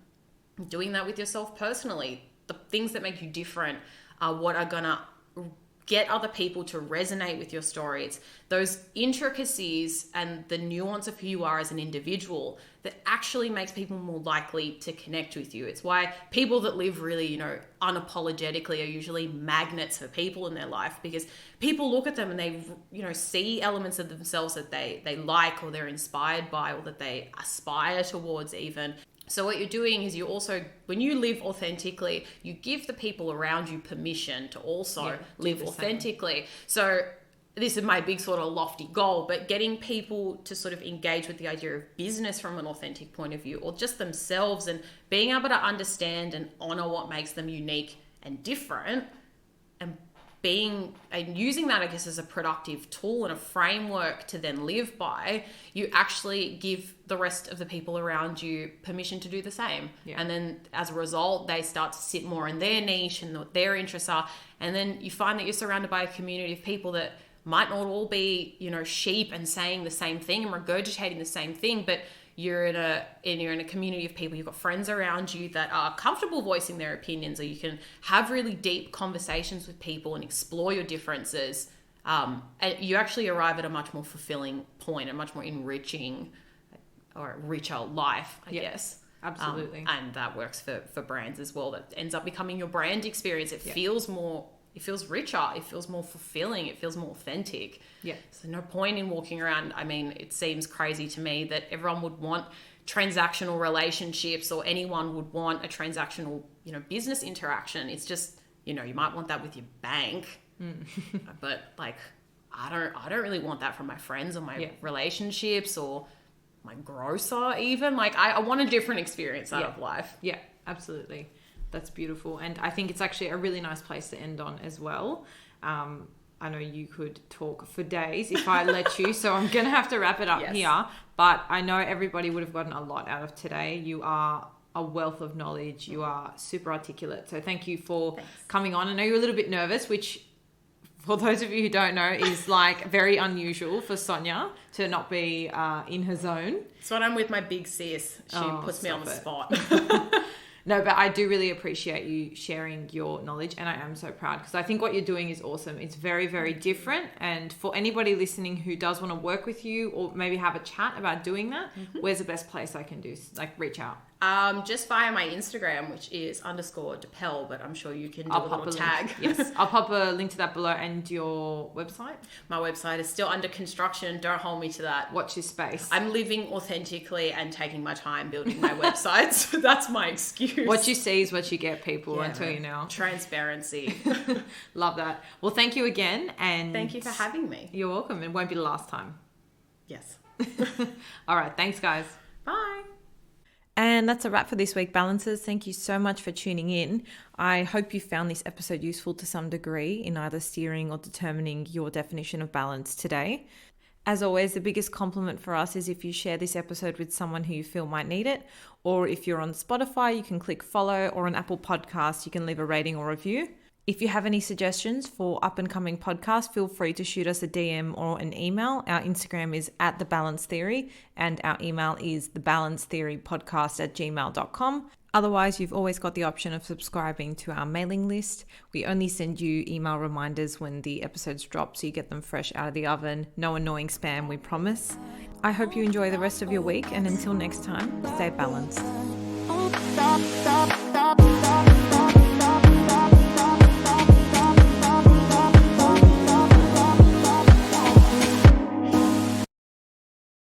Speaker 1: Doing that with yourself personally. The things that make you different are what are going to get other people to resonate with your story. It's those intricacies and the nuance of who you are as an individual that actually makes people more likely to connect with you. It's why people that live really, unapologetically are usually magnets for people in their life, because people look at them and they, see elements of themselves that they like or they're inspired by or that they aspire towards even. So what you're doing is you also, when you live authentically, you give the people around you permission to also live authentically. So this is my big sort of lofty goal, but getting people to sort of engage with the idea of business from an authentic point of view or just themselves and being able to understand and honor what makes them unique and different and using that, I guess, as a productive tool and a framework to then live by, you actually give the rest of the people around you permission to do the same. Yeah. And then as a result, they start to sit more in their niche and what their interests are. And then you find that you're surrounded by a community of people that might not all be, sheep and saying the same thing and regurgitating the same thing, but you're in a community of people, you've got friends around you that are comfortable voicing their opinions, or you can have really deep conversations with people and explore your differences. And you actually arrive at a much more fulfilling point, a much more enriching or richer life, I guess.
Speaker 2: Absolutely.
Speaker 1: And that works for brands as well. That ends up becoming your brand experience. It feels more, it feels richer, it feels more fulfilling, it feels more authentic. Yeah. So no point in walking around. I mean, it seems crazy to me that everyone would want transactional relationships or anyone would want a transactional, business interaction. It's just, you might want that with your bank, but like, I don't really want that from my friends or my relationships or my grocer even. Like I want a different experience out of life.
Speaker 2: Yeah, absolutely. That's beautiful. And I think it's actually a really nice place to end on as well. I know you could talk for days if I let you, so I'm going to have to wrap it up here. But I know everybody would have gotten a lot out of today. You are a wealth of knowledge. You are super articulate. So thank you for coming on. I know you're a little bit nervous, which for those of you who don't know is like very unusual for Sonia to not be in her zone.
Speaker 1: It's when I'm with my big sis. She puts me on the spot.
Speaker 2: No, but I do really appreciate you sharing your knowledge, and I am so proud because I think what you're doing is awesome. It's very, very different, and for anybody listening who does want to work with you or maybe have a chat about doing that, where's the best place I can do, like reach out?
Speaker 1: Just via my Instagram, which is _De Pelle, but I'm sure you can do a little tag.
Speaker 2: Yes, I'll pop a link to that below. And your website?
Speaker 1: My website is still under construction. Don't hold me to that.
Speaker 2: Watch this space.
Speaker 1: I'm living authentically and taking my time building my website. So that's my excuse.
Speaker 2: What you see is what you get, people. I tell you now.
Speaker 1: Transparency.
Speaker 2: Love that. Well, thank you again. And
Speaker 1: thank you for having me.
Speaker 2: You're welcome. It won't be the last time.
Speaker 1: Yes.
Speaker 2: All right. Thanks, guys.
Speaker 1: Bye.
Speaker 2: And that's a wrap for this week, Balancers. Thank you so much for tuning in. I hope you found this episode useful to some degree in either steering or determining your definition of balance today. As always, the biggest compliment for us is if you share this episode with someone who you feel might need it, or if you're on Spotify, you can click follow, or on Apple Podcasts, you can leave a rating or review. If you have any suggestions for up-and-coming podcasts, feel free to shoot us a DM or an email. Our Instagram is @TheBalanceTheory, and our email is thebalancetheorypodcast@gmail.com. Otherwise, you've always got the option of subscribing to our mailing list. We only send you email reminders when the episodes drop, so you get them fresh out of the oven. No annoying spam, we promise. I hope you enjoy the rest of your week, and until next time, stay balanced.